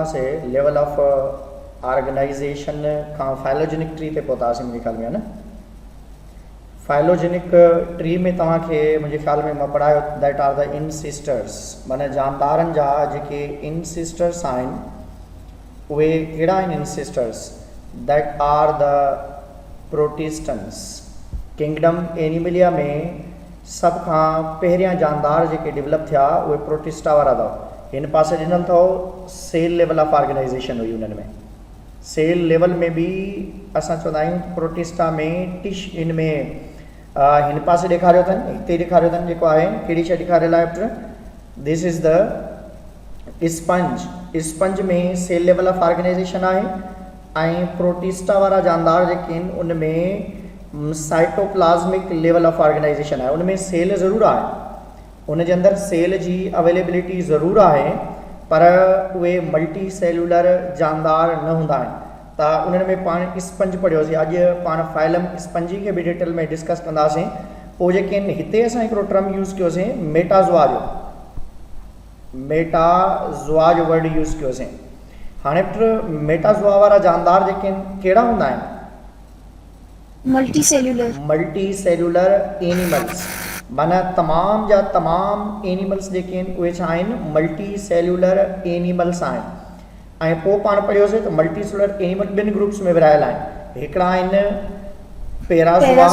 से level of organisation का phylogenic ट्री ते पहुतासीं मुंहिंजे ख्याल में, है न। फाइलोजेनिक ट्री में तव्हांखे मुंहिंजे ख्याल में मां पढ़ायो दैट आर द इंसिस्टर्स, माना जानदारनि जा जेके इंसिस्टर्स आहिनि उहे कहिड़ा आहिनि इंसिस्टर्स, that are the protists. Kingdom Animalia में सब खां पहिरियां जानदार जेके डेवलप थिया उहे प्रोटिस्टा वारा अथव। हिन पासे ॾिनल अथव सेल लेवल ऑफ ऑर्गेनाइजेशन हुई उन्हनि में। सेल लेवल में भी असां चवंदा आहियूं प्रोटिस्टा में टिश हिन में हिन पासे ॾेखारियो अथनि, हिते ॾेखारियो अथनि जेको आहे कहिड़ी शइ ॾेखारियल आहे put, this is the sponge. Sponge में सेल लेवल ऑफ ऑर्गेनाइजेशन आहे ऐं प्रोटिस्टा वारा जानदार जेके आहिनि उन में साइटोप्लाज़्मिक लेवल ऑफ ऑर्गेनाइजेशन आहे। उन में सेल ज़रूरु आहे, उन जे अंदरि सेल जी अवेलेबिलिटी ज़रूरु आहे, पर उहे मल्टी सेलुलर जानदार न हूंदा आहिनि। त उन्हनि में पाण स्पंज पढ़ियोसीं, अॼु पाण फाइलम स्पंजी खे बि डिटेल में डिस्कस कंदासीं। पोइ जेके आहिनि हिते असां हिकिड़ो टर्म यूज़ कयोसीं मेटाज़ोआ जो, मेटाज़ोआ जो वर्ड यूज़ कयोसीं। हाणे पुट मेटाज़ोआ वारा जानदार जेके आहिनि कहिड़ा हूंदा आहिनि, मल्टी सेलुलर एनिमल्स। माना तमाम जा तमाम एनिमल्स जेके आहिनि उहे छा आहिनि, मल्टी सेलुलर एनिमल्स आहिनि। ऐं पोइ पाण पढ़ियोसीं त मल्टी सेलुलर एनिमल ॿिनि ग्रुप्स में विरहायल आहिनि, हिकिड़ा आहिनि पेराज़ोआ,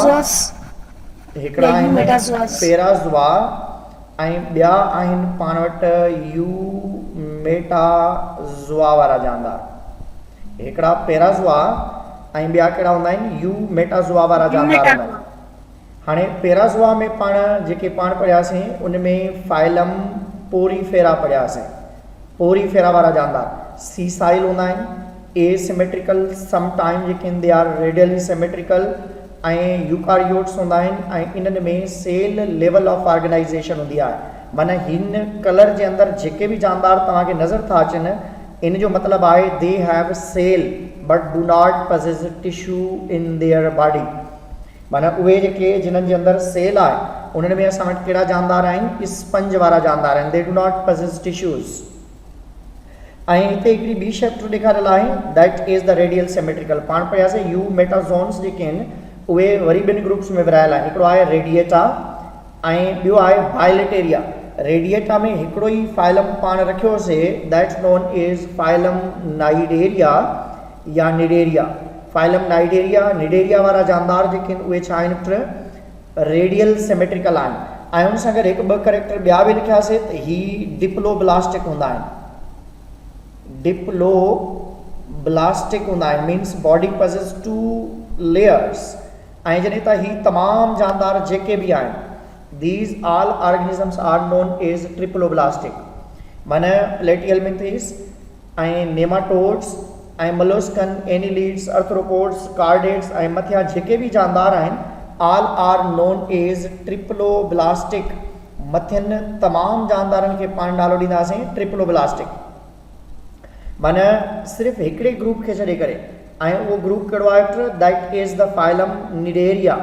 हिकिड़ा आहिनि पेराज़ोआ ऐं ॿिया आहिनि पाण वटि यू मेटाज़ोआ वारा जानदार। हिकिड़ा पेराज़ोआ ऐं ॿिया कहिड़ा हूंदा आहिनि, यू मेटाज़ोआ वारा जानदार हूंदा आहिनि। हाणे पेराज़ोआ में पाण जेके पाण पढ़ियासीं उन में फाइलम पोरीफेरा पढ़ियासीं। पोरीफेरा वारा जानदार सीसाइल हूंदा आहिनि, एसिमेट्रिकल सम टाइम जेके आहिनि दे आर रेडियली सिमेट्रिकल, ऐं यूकारियोट्स हूंदा आहिनि ऐं इन्हनि में सेल लेवल ऑफ ऑर्गेनाइजेशन हूंदी आहे। माना हिन कलर जे अंदरि जेके बि जानदार तव्हांखे नज़र था अचनि इन जो मतिलबु आहे they have cell but do not possess tissue in their body. माना उहे जेके जिन्हनि जे अंदरि सेल आहे उन्हनि में असां वटि कहिड़ा जानदार आहिनि, स्पंज वारा जानदार आहिनि, they do not possesses tissues. ऐं हिते हिकिड़ी ॿी शइ ॾेखारियल आहे that is the radial symmetrical. पाण पढ़ियासीं यू मेटाज़ोन्स जेके आहिनि उहे वरी ॿिनि ग्रुप्स में विरहायल आहिनि, हिकिड़ो आहे रेडिएटा ऐं ॿियो आहे बायलेटेरिया। रेडिएटा में हिकिड़ो ई फाइलम पाण रखियोसीं that's known is phylum Cnidaria या निडेरिया। फाइलम नाइडेरिया निडेरिया वारा जानदार जेके आहिनि उहे छा आहिनि, रेडियल सिमेट्रिकल आहिनि। ऐं उन सां गॾु हिकु ॿ करेक्टर ॿिया बि लिखियासीं त ही डिप्लोब्लास्टिक हूंदा आहिनि, डिप्लोब्लास्टिक हूंदा आहिनि, means body possess two layers. ऐं जॾहिं त ही तमामु जानदार जेके बि आहिनि these all organisms are known as triploblastic. माना प्लेटिहेल्मिन्थेस ऐं नेमाटोड्स ऐं मोलस्कन, एनिलीड्स, अर्थ्रोपोड्स, कार्डेट्स ऐं मथियां जेके बि जानदार आहिनि all are known as triploblastic. मथियनि तमामु जानदारनि खे पाण नालो ॾींदासीं ट्रिप्लोब्लास्टिक। माना सिर्फ़ु हिकिड़े ग्रुप खे छॾे करे, ऐं उहो ग्रुप कहिड़ो आहे, that is the phylum Cnidaria,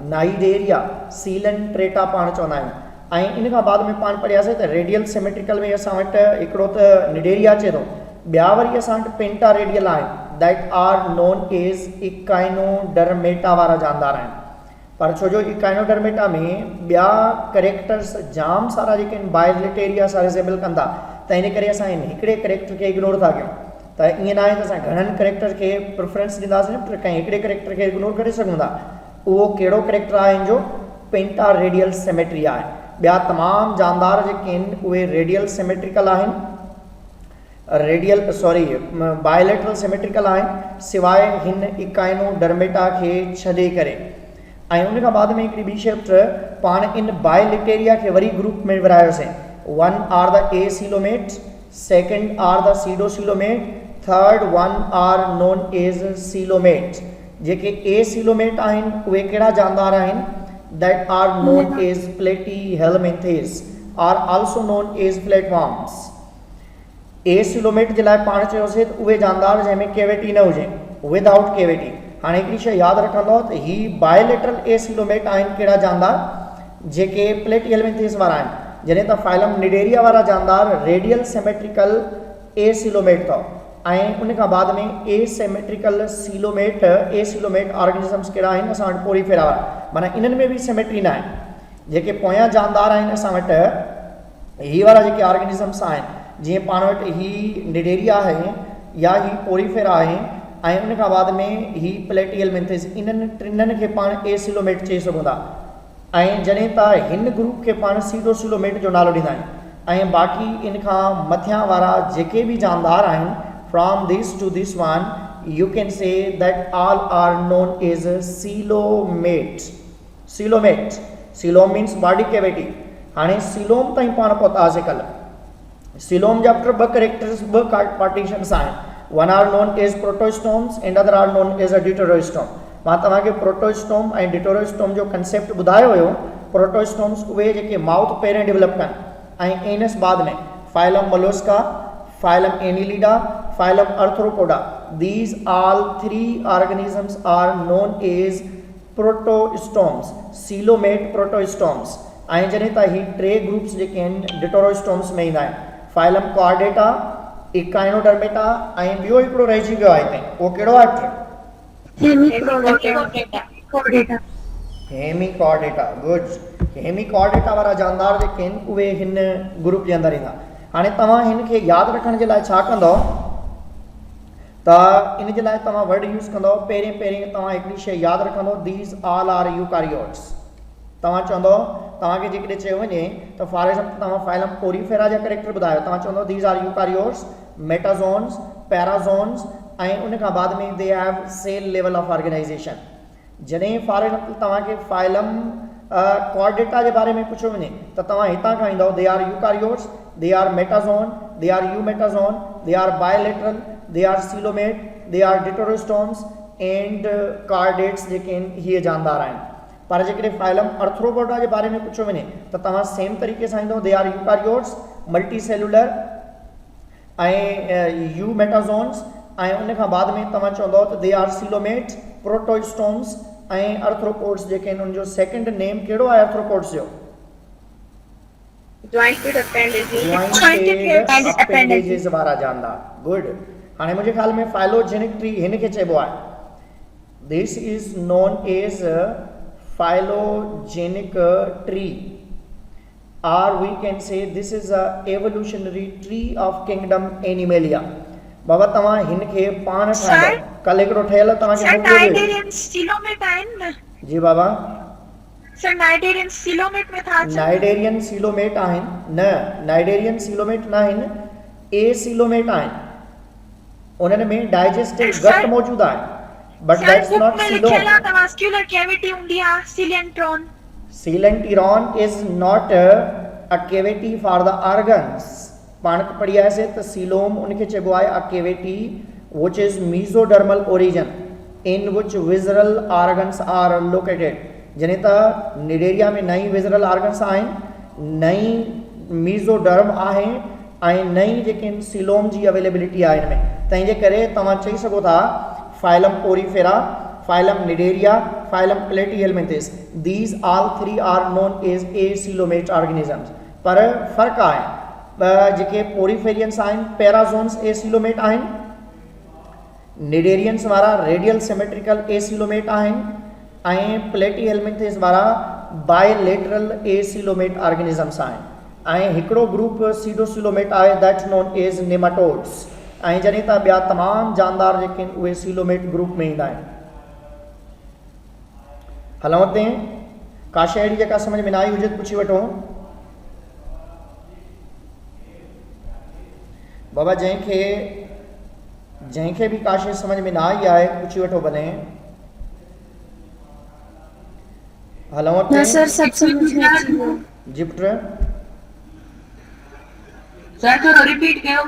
Cnidaria, Coelenterata पाण चवंदा आहियूं। ऐं इन खां बाद में पाण पढ़ियासीं त रेडियल सिमेट्रिकल में असां वटि हिकिड़ो त निडेरिया अचे थो, ॿिया वरी असां वटि पेंटा रेडियल आहिनि that are known as echinodermata वारा जानदार आहिनि। पर छो जो इकाइनोडर्मेटा में ॿिया करेक्टर्स जाम सारा जेके आहिनि बायलेटेरिया सां रिज़ेबल कंदा, त इन करे असां हिकिड़े करेक्टर खे इग्नोर था कयूं। त ईअं न आहे त असां घणनि करेक्टर खे प्रिफरेंस ॾींदासीं, पर कंहिं हिकिड़े करेक्टर खे इग्नोर करे सघूं था। उहो कहिड़ो करेक्टर आहे हिन जो, पेंटा रेडियल सिमेट्री आहे। ॿिया तमामु जानदार जेके आहिनि उहे रेडियल सिमेट्रिकल आहिनि, बायलेटरल सिमेट्रिकल आहिनि, सवाइ हिन इकाइनोडर्मेटा खे छॾे करे। ऐं उन खां बाद में हिकिड़ी ॿी शइ पाण इन बायलेटेरिया खे वरी ग्रुप में विरहायोसीं। One are the acoelomate, second are the pseudocoelomate, third one are known as coelomate. जेके एसीलोमेट आहिनि उहे कहिड़ा जानदार आहिनि, that are known as Platyhelminthes are also known as flatworms. Acoelomate जे लाइ पाण चयोसीं त उहे जानदार जंहिंमें केविटी न हुजे, विदाउट केविटी। हाणे हिकिड़ी शइ यादि रखंदो त ही बायलेटरल एसीलोमेट आहिनि कहिड़ा जानदार, जेके प्लेटीहेल्मिन्थेस वारा आहिनि। जॾहिं त फाइलम निडेरिया वारा जानदार रेडियल सिमेट्रिकल एसीलोमेट अथव। ऐं उन खां बाद में एसिमेट्रिकल सीलोमेट ऑर्गेनिजम्स कहिड़ा आहिनि असां वटि पोरीफेरा वारा, माना इन्हनि में बि सिमेट्री न आहे। जेके पोयां जानदार आहिनि असां वटि ही वारा जेके ऑर्गेनिजम्स आहिनि, जीअं पाण वटि ही निडेरिया आहे या ही पोरीफेरा आहे ऐं उन खां बाद में ही प्लेटिहेलमिंथिस, इन्हनि टिननि खे पाण एसिलोमेट चई सघूं था। ऐं जॾहिं त हिन ग्रुप खे पाण सीडोसिलोमेट जो नालो ॾींदा आहियूं। ऐं बाक़ी इन खां मथियां वारा जेके बि जानदार आहिनि, from this to this one you can say that all are known as coelomate. Coelom means body cavity. हाणे सीलोम ताईं पाण पहुतासीं कल्ह। सीलोम जा ॿ करेक्टर्स, ॿ पार्टीशन्स आहिनि। One are known as protostomes and other are known as a deuterostome. मां तव्हांखे प्रोटोस्टोम ऐं डिटरोस्टोम जो कंसेप्ट ॿुधायो हुयो। प्रोटोस्टोम्स उहे जेके माउथ पहिरें डेवलप कनि ऐं एनस बाद में। Phylum mollusca, phylum annelida, phylum arthropoda, these all 3 organisms are known as protostomes, coelomate protostomes. ऐं जॾहिं त ही 3 ग्रुप्स जेके आहिनि डिटरोस्टोम्स में ईंदा आहिनि, फाइलम कॉर्डेटा, इकाइनोडर्मेटा ऐं ॿियो हिकिड़ो रहिजी वियो आहे हिते, उहो कहिड़ो आहे? हेमिकॉर्डेटा। गुड। हेमिकॉर्डेटा वारा जानदार जेके आहिनि उहे हिन ग्रुप जे अंदरि ईंदा। हाणे तव्हां हिन खे यादि रखण जे लाइ छा कंदव त इन जे लाइ तव्हां वर्ड यूज़ कंदव। पहिरीं तव्हां हिकिड़ी शइ यादि रखंदव, दीज ऑल आर यूकारियोट्स। तव्हां चवंदव, तव्हांखे जेकॾहिं चयो वञे त फॉर एग्जाम्पल तव्हां फाइलम पोरीफेरा जा करेक्टर ॿुधायो, तव्हां चवंदव these are eukaryotes, metazoans, parazoans ऐं उन खां बाद में they have cell level of organisation. जॾहिं फॉर एग्जाम्पल तव्हांखे फाइलम कॉर्डेटा जे बारे में पुछियो वञे त तव्हां हितां खां ईंदव, they are eukaryotes, they are metazoan, they are eumetazoan, they are bilateral, they are coelomate, they are deuterostomes and chordates जेके आहिनि हीअ जानदार आहिनि। पर जेकॾहिं फाइलम अर्थ्रोपोडा जे बारे में पुछियो वञे त तव्हां सेम तरीक़े सां ईंदव, they are eukaryotes, multi cellular ऐं यूमेटाज़ोन्स ऐं उन खां बाद में तव्हां चवंदव त दे आर सीलोमेट, प्रोटोस्टोम्स ऐं अर्थ्रोपोड्स जेके आहिनि उनजो सेकंड नेम कहिड़ो आहे अर्थ्रोपोड्स जो? Jointed appendages. Jointed appendages वारा जानदार। गुड। हाणे मुंहिंजे ख्याल में फाइलोजेनिक ट्री हिन खे चइबो आहे। This is known as phylogenetic tree, or we can say this is a evolutionary tree of kingdom Animalia. बाबा तव्हां हिन खे पाण ठाहींदव। कल हिकिड़ो ठहियल तव्हांखे नाइडेरियन सीलोमेट आहिनि न? जी बाबा। सर नाइडेरियन सीलोमेट में था? नाइडेरियन सीलोमेट आहिनि न, नाइडेरियन सीलोमेट न आहिनि, ए सीलोमेट आहिनि। उन्हनि में डाइजेस्टिव गट मौजूदु आहे। But that's not coelom. The vascular cavity undia coelentron. Coelentron is not a cavity for the organs. पाण पढ़ी आयासीं त सीलोम उनखे चइबो आहे a cavity which is mesodermal origin in which visceral organs are located. जॾहिं त निडेरिया में नई विज़रल ऑर्गन्स आहिनि, नई मीज़ोडर्म आहे ऐं नई जेके सीलोम जी अवेलेबिलिटी आहे हिन में। तंहिंजे करे तव्हां चई सघो था phylum Porifera, phylum Cnidaria, phylum Platyhelminthes, these all 3 are known as acoelomate organisms. पर फ़र्क़ु आहे, जेके पोरीफेरियंस आहिनि पैराज़ोन्स एसीलोमेट आहिनि, निडेरियंस वारा रेडियल सिमेट्रिकल एसीलोमेट आहिनि ऐं प्लेटिहेलमिंथिस वारा बायलेटरल एसीलोमेट ऑर्गेनिजम्स आहिनि। ऐं हिकिड़ो ग्रुप सीडोसिलोमेट आहे दैट्स नोन एज नेमाटोड्स। ऐं जॾहिं त ॿिया तमामु जानदार जेके आहिनि उहे सीलोमेट ग्रुप में ईंदा आहिनि। हलूं हुते, का शइ अहिड़ी जेका सम्झ में न आई हुजे पुछी वठो। बाबा जंहिंखे बि का शइ सम्झ में न आई आहे पुछी वठो भले। हलूं हुते। सर सब समझ में अची वियो। जी पुट। सर थोरो रिपीट कयो।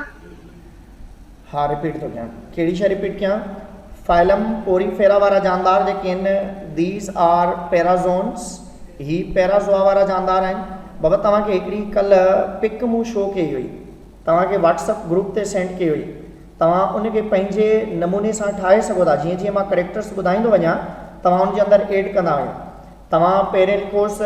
हाँ रिपीट तो कयां। कहिड़ी शइ रिपीट कयां? फाइलम पोरीफेरा वारा जानदार जेके आहिनि, दीज आर पैराज़ोन्स, ही पैराज़ोआ वारा जानदार आहिनि। बाबा तव्हांखे हिकिड़ी कल्ह पिक मूं शो कई हुई, तव्हांखे व्हाट्सअप ग्रुप ते सेंड कई हुई। तव्हां उनखे पंहिंजे नमूने सां ठाहे सघो था। जीअं जीअं मां करेक्टर्स ॿुधाईंदो वञा तव्हां उनजे अंदरि एड कंदा वञो। तव्हां पहिरें लिखोसि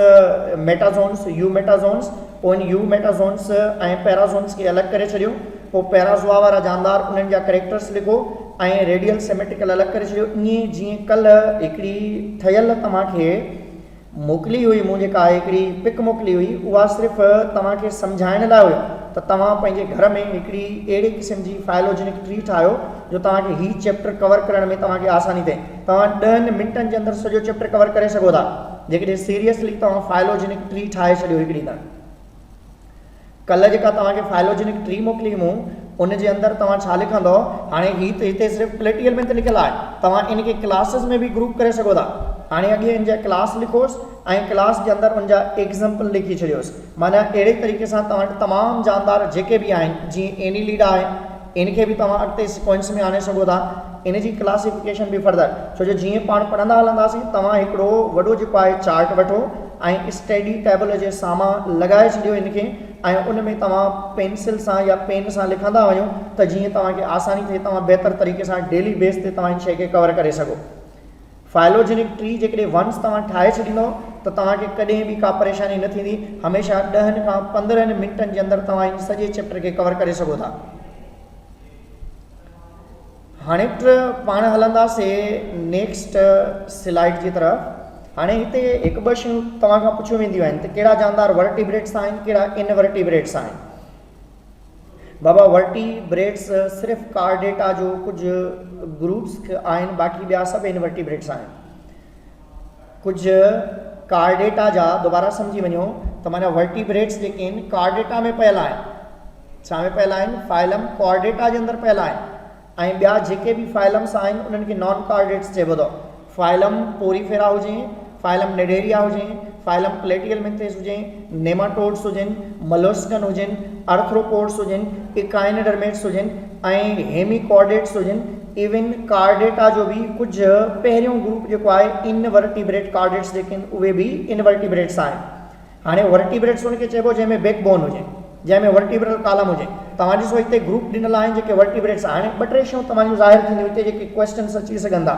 मेटाज़ोन्स, यू मेटाज़ोन्स, पोइ इन यू मेटाज़ोन्स ऐं पैराज़ोन्स खे अलॻि करे छॾियो। पोइ पैराज़ोआ वारा जानदार उन्हनि जा करेक्टर्स लिखो ऐं रेडियल सिमेट्रिकल अलॻि करे छॾियो। ईअं जीअं कल्ह हिकिड़ी ठहियल तव्हांखे मोकिली हुई, मूं जेका हिकिड़ी पिक मोकिली हुई, उहा सिर्फ़ु तव्हांखे सम्झाइण लाइ हुयो त तव्हां पंहिंजे घर में हिकिड़ी अहिड़े क़िस्म जी फाइलोजेनिक ट्री ठाहियो जो तव्हांखे हीउ चैप्टर कवर करण में तव्हांखे आसानी थिए। तव्हां 10 मिंटनि जे अंदरि सॼो चैप्टर कवर करे सघो था जेकॾहिं सीरियसली तव्हां फाइलोजेनिक ट्री ठाहे छॾियो हिकिड़ी त। कल्ह जेका तव्हांखे फाइलोजेनिक ट्री मोकिली मूं उन जे अंदरि तव्हां छा लिखंदव, हाणे हीउ त हिते सिर्फ़ु प्लेटियल में त लिखियलु आहे, तव्हां इन खे क्लासिस में बि ग्रुप करे सघो था। हाणे अॻे इन जा क्लास लिखोसि ऐं क्लास जे अंदरि उन जा एग्ज़ाम्पल लिखी छॾियोसि। माना अहिड़े तरीक़े सां तव्हां वटि तमामु जानदार जेके बि आहिनि, जीअं एनीलीड आहे, इन खे बि तव्हां अॻिते सिक्वेंस में आणे सघो था, इन जी क्लासिफिकेशन बि फर्दर, छो जो जीअं पाण पढ़ंदा हलंदासीं तव्हां हिकिड़ो वॾो जेको आहे चार्ट वठो ऐं स्टडी टेबल जे साम्हूं लॻाए छॾियो इन खे ऐं उन में तव्हां पेंसिल सां या पेन सां लिखंदा वञो त जीअं तव्हांखे आसानी थिए, तव्हां बहितर तरीक़े सां डेली बेस ते तव्हां इन शइ खे कवर करे सघो। फाइलोजेनिक ट्री जेकॾहिं वंस तव्हां ठाहे छॾींदव त तव्हांखे कॾहिं बि का परेशानी न थींदी। हमेशह 10 खां 15 मिंटनि जे अंदरि तव्हां इन सॼे चैप्टर खे कवर करे सघो था। हाणे पाण हलंदासीं नेक्स्ट स्लाइड जी तरफ़। हाणे हिते हिकु ॿ शयूं तव्हां खां पुछियूं वेंदियूं आहिनि त कहिड़ा जानदार वर्टिब्रेट्स आहिनि, कहिड़ा इनवर्टिब्रेट्स आहिनि। बाबा वर्टिब्रेट्स सिर्फ़ु कार्डेटा जो कुझु ग्रुप्स आहिनि, बाक़ी ॿिया सभु इनवर्टिब्रेट्स आहिनि। कुझु कार्डेटा जा, दोबारा सम्झी वञो त माना वर्टिब्रेट्स जेके आहिनि कार्डेटा में पयल आहिनि। छा में पयल आहिनि? फाइलम कॉर्डेटा जे अंदरि पयल आहिनि। ऐं ॿिया जेके बि फाइलम्स आहिनि उन्हनि खे नॉन कार्डेट्स चइबो अथव। फाइलम पोरीफेरा हुजे, फाइलम नेडेरिया हुजे, फाइलम प्लेटियल मिंथिस हुजे, नेमाटोड्स हुजनि, मलोस्कन हुजनि, आर्थ्रोपोड्स हुजनि, इकाइनोडर्मेट्स हुजनि ऐं हेमिकॉर्डेट्स हुजनि। इवन कार्डेटा जो भी कुछ पहिरियों ग्रुप जेको आहे इनवर्टिब्रेट कार्डेट्स जेके आहिनि उहे बि इनवर्टिब्रेट्स आहिनि। हाणे वर्टिब्रेट्स उनखे चइबो जंहिंमें बैकबोन हुजे, जंहिंमें वर्टिब्रल कॉलम हुजे। तव्हां ॾिसो हिते ग्रुप ॾिनल आहिनि जेके वर्टिब्रेट्स आहिनि। ॿ टे शयूं तव्हांजूं ज़ाहिर थींदियूं हिते जेके क्वेश्चन्स अची सघनि था।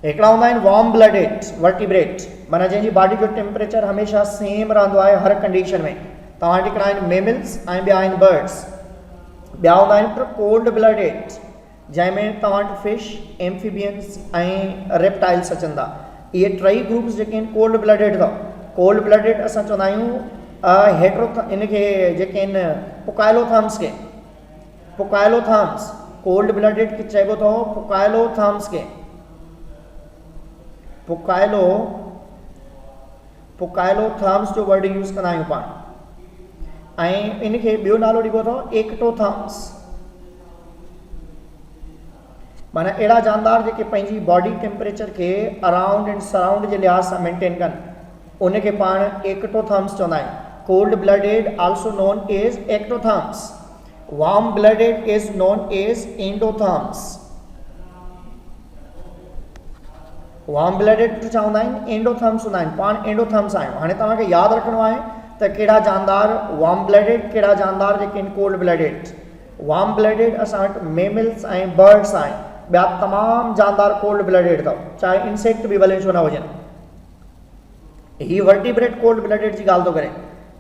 हिकिड़ा हूंदा आहिनि वार्म ब्लडेड वर्टिब्रेट, माना जंहिंजी बॉडी जो टेम्परेचर हमेशह सेम रहंदो आहे हर कंडीशन में। तव्हां वटि हिकिड़ा आहिनि मेमल्स ऐं ॿिया आहिनि बर्ड्स। ॿिया हूंदा आहिनि कोल्ड ब्लडेड, जंहिंमें तव्हां वटि फिश, एम्फीबियंस ऐं रेप्टाइल्स अचनि था। इहे टई ग्रुप्स जेके आहिनि कोल्ड ब्लडेड अथव। कोल्ड ब्लडेड असां चवंदा आहियूं इनखे जेके आहिनि पुकाइलोथर्म्स खे, पुकाइलोथर्म्स कोल्ड ब्लडेड खे चइबो अथव पुकाइलोथर्म्स खे। पुकाइलोथर्म्स जो वर्ड यूज़ कंदा आहियूं पाण। ऐं इनखे ॿियो नालो ॾिबो अथव एक्टोथर्म्स। माना अहिड़ा जानदार जेके पंहिंजी बॉडी टेम्परेचर खे अराउंड एंड सराउंड जे लिहाज़ सां मेंटेन कनि, उनखे पाण एक्टोथर्म्स चवंदा आहियूं। Cold blooded also known as ectotherms. Warm blooded is known as endotherms. Warm blooded छा हूंदा आहिनि? एंडोथर्म्स हूंदा आहिनि। पाण एंडोथर्म्स आहियूं। हाणे तव्हांखे यादि रखिणो आहे त कहिड़ा जानदार वार्म ब्लडेड, कहिड़ा जानदार जेके आहिनि कोल्ड ब्लडेड। वार्म ब्लडेड असां वटि मेमल्स ऐं बर्ड्स आहिनि। ॿिया तमामु जानदार कोल्ड ब्लडेड अथव, चाहे इंसेक्ट बि भले छो न हुजनि। हीअ वर्टिब्रेट कोल्ड ब्लडेड जी ॻाल्हि थो करे।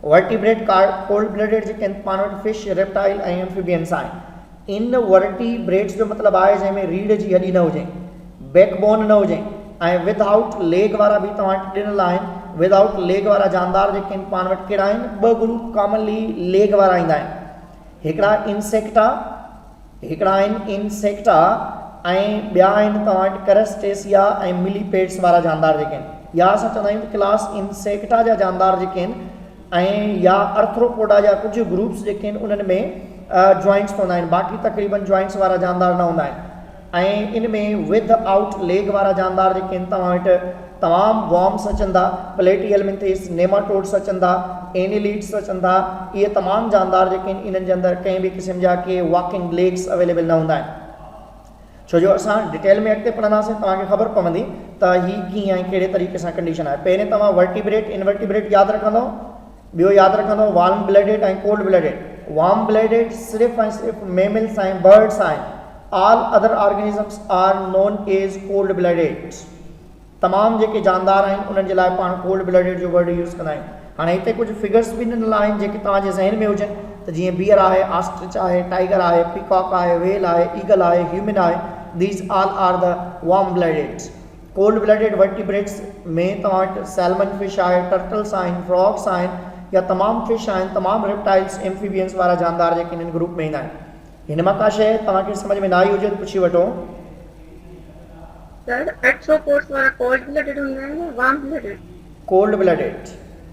वर्टिब्रेट कोल्ड ब्लडेड जेके आहिनि पाण वटि फिश, रेप्टाइल ऐं एम्फीबियंस आहिनि। इन वर्टिब्रेट्स जो मतिलबु आहे जंहिंमें रीढ़ जी हॾी न हुजे, बैकबोन न हुजे ऐं विदाउट लेग वारा बि तव्हां वटि ॾिनल आहिनि। विदाउट लेग वारा जानदार जेके आहिनि पाण वटि कहिड़ा आहिनि? ॿ ग्रुप कॉमनली लेग वारा ईंदा आहिनि। हिकिड़ा इंसेक्टा, हिकिड़ा आहिनि इंसेक्टा ऐं ॿिया आहिनि तव्हां वटि करस्टेसिया ऐं मिलीपेड्स वारा जानदार जेके आहिनि। या असां चवंदा आहियूं क्लास इंसेक्टा जा जानदार जेके आहिनि ऐं या अर्थ्रोपोडा जा कुझु ग्रुप्स जेके आहिनि उन्हनि में जॉइंट्स हूंदा आहिनि। बाक़ी तक़रीबन जॉइंट्स वारा जानदार न हूंदा आहिनि। ऐं इन में विदआउट लेग वारा जानदार जेके आहिनि तव्हां वटि तमामु वॉर्म्स अचनि था, प्लेटियल मिंथिस, नेमाटोड्स अचनि था, एनिलीड्स अचनि था। इहे तमामु जानदार जेके आहिनि इन्हनि जे अंदरि कंहिं बि क़िस्म जा के वॉकिंग लेग्स अवेलेबल न हूंदा आहिनि। छो जो असां डिटेल में अॻिते पढ़ंदासीं तव्हांखे ख़बर पवंदी त हीअ कीअं ऐं कहिड़े तरीक़े सां कंडीशन आहे। पहिरें तव्हां वर्टिब्रेट, इनवर्टिब्रेट यादि रखंदव। ॿियो यादि रखंदव वार्म ब्लडेड ऐं कोल्ड ब्लडेड। वार्म ब्लडेड सिर्फ़ु ऐं सिर्फ़ु मेमल्स ऐं बर्ड्स आहिनि। All other organisms are known age cold blooded. तमामु जेके जानदार आहिनि उन्हनि जे लाइ पाण कोल्ड ब्लडेड जो वर्ड यूज़ कंदा आहियूं। हाणे हिते कुझु फिगर्स बि ॾिनल आहिनि जेके तव्हांजे ज़हन में हुजनि। त जीअं बियर आहे, ऑस्ट्रिच आहे, टाइगर आहे, पीकॉक आहे, वेल आहे, ईगल आहे, ह्यूमन आहे, these all are the warm blooded. Cold blooded vertebrates में तव्हां वटि सैल्मन फिश आहे, टर्टल्स आहिनि, फ्रॉग्स आहिनि, या तमामु फिश आहिनि, तमामु रेप्टाइल्स, एम्फीबियंस वारा जानदार जेके हिननि ग्रुप में ईंदा आहिनि। हिन मां का शइ तव्हांखे सम्झ में न आई हुजे त पुछी वठो। सर आर्थ्रोपोड्स वाला कोल्ड ब्लडेड हूंदा आहिनि या warm blooded? Cold blooded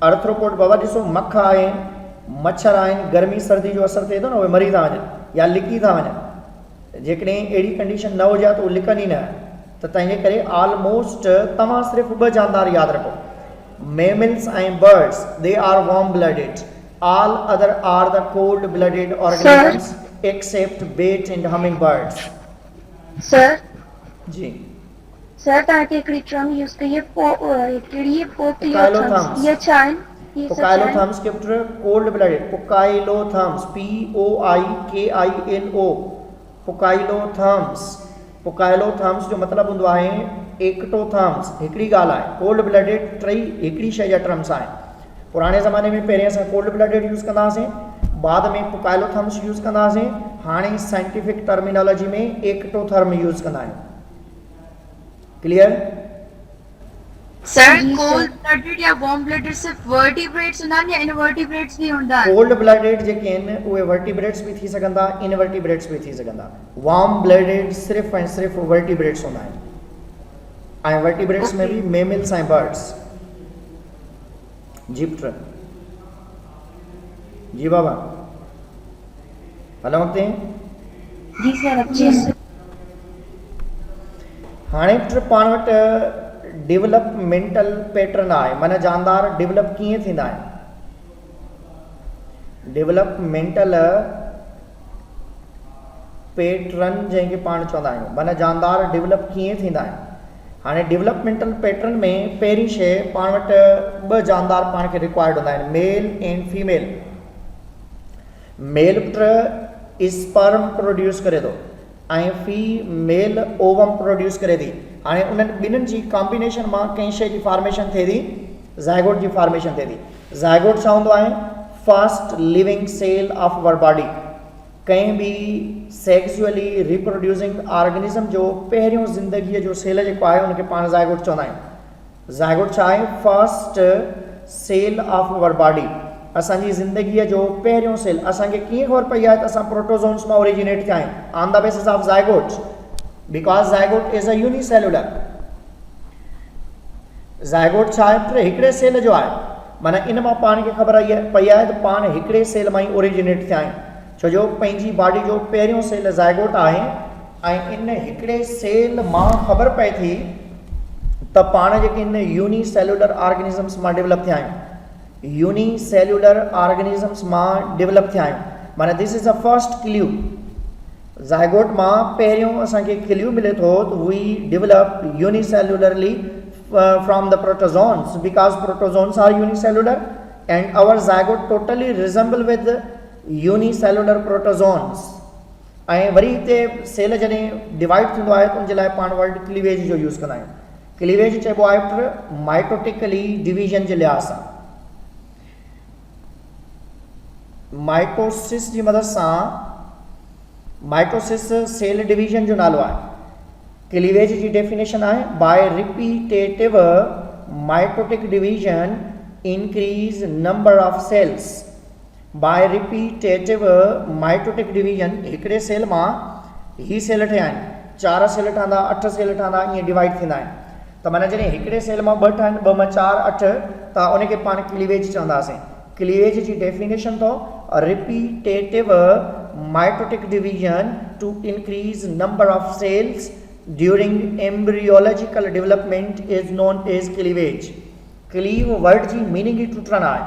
arthropod बाबा ॾिसो मख आहे, मच्छर आहिनि, गर्मी सर्दी जो असर थिए थो न, उहे मरी था वञनि या लिकी था वञनि। जेकॾहिं अहिड़ी कंडीशन न हुजे त उहे लिकनि ई न, त तंहिंजे करे ऑलमोस्ट तव्हां सिर्फ़ु ॿ जानदार यादि रखो, मेमल्स ऐं birds, they are warm blooded, all other are the cold blooded organisms except bat and humming birds. Sir ji sir तव्हांखे हिकिड़ी टर्म यूज़ कई है कहिड़ी Poikilothums। ये छा आहिनि? ये सभु छा आहिनि? पोकाइलोथर्म्स के पुट कोल्ड ब्लडेड, पोकाइलोथर्म्स POIKILO, पोकाइलोथर्म्स। पोकाइलोथर्म्स जो मतिलबु हूंदो आहे एक्टोथर्म्स, हिकिड़ी ॻाल्हि आहे। कोल्ड ब्लडेड टई हिकिड़ी शइ जा टर्म्स आहिनि। पुराणे ज़माने में पहिरें असां कोल्ड ब्लडेड यूज़ कंदा हुआसीं, बाद में पोकाइलोथर्म्स यूज़ कंदा हुआसीं, हाणे साइंटिफिक टर्मिनोलॉजी में एक्टोथर्म यूज़ कंदा आहियूं। Clear? Sir ji, sir. Cold blooded या वार्म ब्लडेड सिर्फ वर्टिब्रेट्स हूंदा आहिनि या इनवर्टिब्रेट्स बि हूंदा आहिनि? कोल्ड ब्लडेड जेके आहिनि उहे वर्टिब्रेट्स बि थी सघंदा, इनवर्टिब्रेट्स बि थी सघंदा। वार्म ब्लडेड सिर्फ़ु ऐं सिर्फ़ु वर्टिब्रेट्स हूंदा आहिनि, ऐं वर्टिब्रेट्स में बि मेमल्स ऐं बर्ड्स। जी पुट, जी बाबा, हलो अॻिते। जी सर जी सर। हाणे पुट पाण वटि डेवलपमेंटल पैटर्न आहे, माना जानदार डेवलप कीअं थींदा आहिनि। डेवलपमेंटल पैटर्न जंहिंखे पाण चवंदा आहियूं, माना जानदार डेवलप कीअं थींदा आहिनि। हाणे डेवलपमेंटल पैटर्न में पहिरीं शइ पाण वटि ॿ जानदार पाण खे रिक्वायर्ड हूंदा आहिनि, मेल एंड फीमेल। मेल पुट स्पर्म प्रोड्यूस करे थो ऐं फीमेल ओवम प्रोड्यूस करे थी। हाणे उन्हनि ॿिन्हिनि जी कॉम्बिनेशन मां कंहिं शइ जी फॉर्मेशन थिए थी, ज़ाइगोट जी फॉर्मेशन थिए थी। ज़ाइगोट छा हूंदो आहे? First living cell of our body. कंहिं बि सेक्सुअली रिप्रोड्यूसिंग ऑर्गेनिज्म जो पहिरियों ज़िंदगीअ जो सेल जेको आहे उनखे पाण ज़ाइगोट चवंदा आहियूं। ज़ाइगोट छा आहे? First cell of our body, असांजी ज़िंदगीअ जो पहिरियों सेल। असांखे कीअं ख़बर पई आहे त असां प्रोटोज़ोन्स मां ओरिजिनेट थिया आहियूं? On the basis of zygote, because zygote is a unicellular. Zygote छा आहे? हिकिड़े सेल जो आहे, माना इन मां पाण खे ख़बर पई आहे त पाण हिकिड़े सेल मां ई ओरिजिनेट थिया आहियूं, छो जो पंहिंजी बॉडी जो पहिरियों सेल ज़ाइगोट आहे। ऐं इन हिकिड़े सेल मां ख़बर पए थी त पाण जेके इन यूनिसेलुलर ऑर्गेनिज़म्स मां डेवलप थिया आहियूं, यूनिसेलुलर ऑर्गेनिज़म्स मां डेवलप थिया आहियूं, माना this is a first clue. Zygote मां पहिरियों असांखे क्ल्यू मिले थो त we develop unicellularly from the protozoans, because protozoans are unicellular and our zygote totally resemble with unicellular protozoans. ऐं वरी हिते सेल जॾहिं डिवाइड थींदो आहे त उनजे लाइ पाण वर्ड क्लीवेज जो यूज़ कंदा आहियूं। क्लीवेज चइबो आहे माइटोटिकली डिवीजन जे लिहाज़ सां। माइटोसिस जी मदद सां, माइटोसिस सेल डिवीजन जो नालो आहे। क्लीवेज जी डेफिनेशन आहे by repetitive mitotic division increase number of cells. By repetitive mitotic division, हिकिड़े सेल मां ही सेल ठहिया आहिनि, 4 सेल ठहंदा, 8 सेल ठहंदा, ईअं डिवाइड थींदा आहिनि। त माना जॾहिं हिकिड़े सेल मां 2 ठहनि, 2 मां 4, 8, त उनखे पाण क्लीवेज चवंदासीं। क्लीवेज जी डेफिनेशन तो repetitive mitotic division to increase number of cells during embryological development is known as cleavage. Cleave word जी मीनिंग ई टुटण आहे,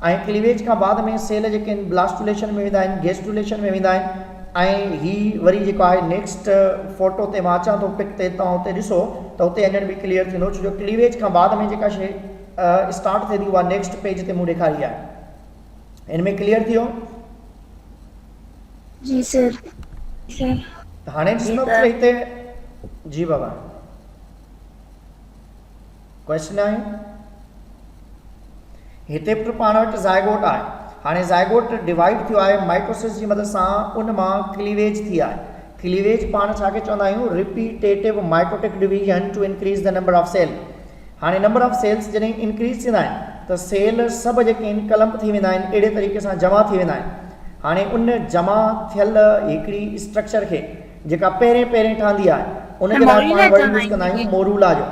ऐं क्लीवेज खां बाद में सेल जेके आहिनि ब्लास्टुलेशन में वेंदा आहिनि, गेस्टुलेशन में वेंदा आहिनि। ऐं ही वरी जेको आहे नेक्स्ट फोटो ते मां अचां थो पिक ते, तव्हां हुते ॾिसो त हुते अञा बि क्लियर थींदो, छो जो क्लीवेज खां बाद में जेका शइ स्टार्ट थिए थी उहा नेक्स्ट पेज ते मूं ॾेखारी आहे। इनमें क्लियर थियो? जी सर। सर हाणे ॾिसो त हिते, जी बाबा क्वेश्चन आहे हिते पाण वटि ज़ाइगोट आहे। हाणे ज़ाइगोट डिवाइड थियो आहे माइटोसिस जी मदद सां, उन मां क्लीवेज थी आहे। क्लीवेज पाण छा खे चवंदा आहियूं, repetitive mitotic division to increase the number of cell. हाणे नंबर ऑफ सेल्स जॾहिं इंक्रीज थींदा आहिनि त सेल सभु जेके आहिनि कलम्प थी वेंदा आहिनि, अहिड़े तरीक़े सां जमा थी वेंदा आहिनि। हाणे उन जमा थियल हिकिड़ी स्ट्रक्चर खे जेका पहिरें ठहंदी आहे, उनजे लाइ पाण वर्ड यूज़ कंदा आहियूं मोरूला जो।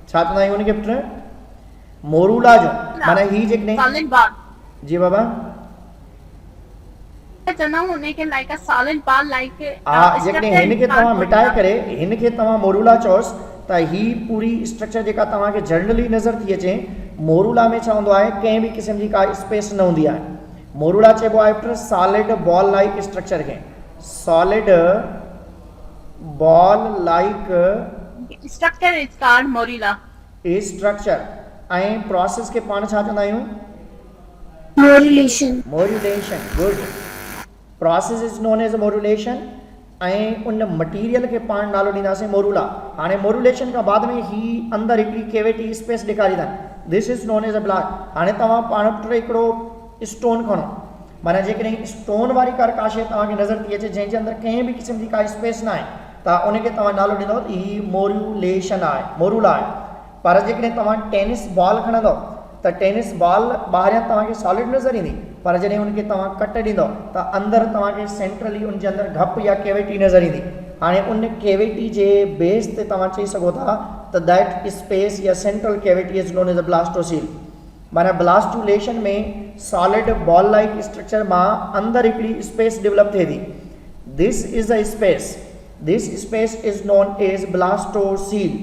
छा चवंदा आहियूं उनखे पुट? मोरूला जो। माना ही जेकॾहिं सालन बाल जी बाबा चवंदा आहियूं उनखे लाइक अ सालन बाल लाइक जेकॾहिं हिनखे तव्हां मिटाए करे हिनखे तव्हां मोरूला चओसि त ही पूरी स्ट्रक्चर जेका तव्हांखे जनरली नज़र थी अचे, मोरूला में छा हूंदो आहे, कंहिं बि क़िस्म जी का स्पेस न हूंदी आहे। मोरूला चइबो आहे पुट सॉलिड बॉल लाइक स्ट्रक्चर खे, solid ball like structure is called morula. Structure ऐं प्रोसेस खे पाण छा चवंदा आहियूं? Morulation. Modulation. Good. Process is known as modulation ऐं उन मटीरियल खे पाण नालो ॾींदासीं मोरूला। हाणे मोड्यूलेशन खां बाद में ही अंदरि हिकिड़ी केविटी स्पेस ॾेखारींदा आहिनि, this is known as a block. हाणे तव्हां पाण पुट हिकिड़ो स्टोन खणो, माना जेकॾहिं स्टोन वारी कारकाशे तव्हांखे नज़र थी अचे जंहिंजे अंदरि कंहिं बि क़िस्म जी का स्पेस न आहे, त उनखे तव्हां नालो ॾींदव त ही मोड्यूलेशन आहे, मोरूला आहे। पर जेकॾहिं तव्हां टेनिस बॉल खणंदव त टेनिस बॉल ॿाहिरियां तव्हांखे सॉलिड नज़र ईंदी, पर जॾहिं उनखे तव्हां कट ॾींदव त अंदरि तव्हांखे सेंट्रली उनजे अंदरि घप या केविटी नज़र ईंदी। हाणे उन केविटी जे बेस ते तव्हां चई सघो था त दैट स्पेस या central cavity is known as a blastocoel. माना ब्लास्टुलेशन में सॉलिड बॉल लाइक स्ट्रक्चर मां अंदरि हिकिड़ी स्पेस डेवलप थिए थी, this is a space, this space is known as blastocoel.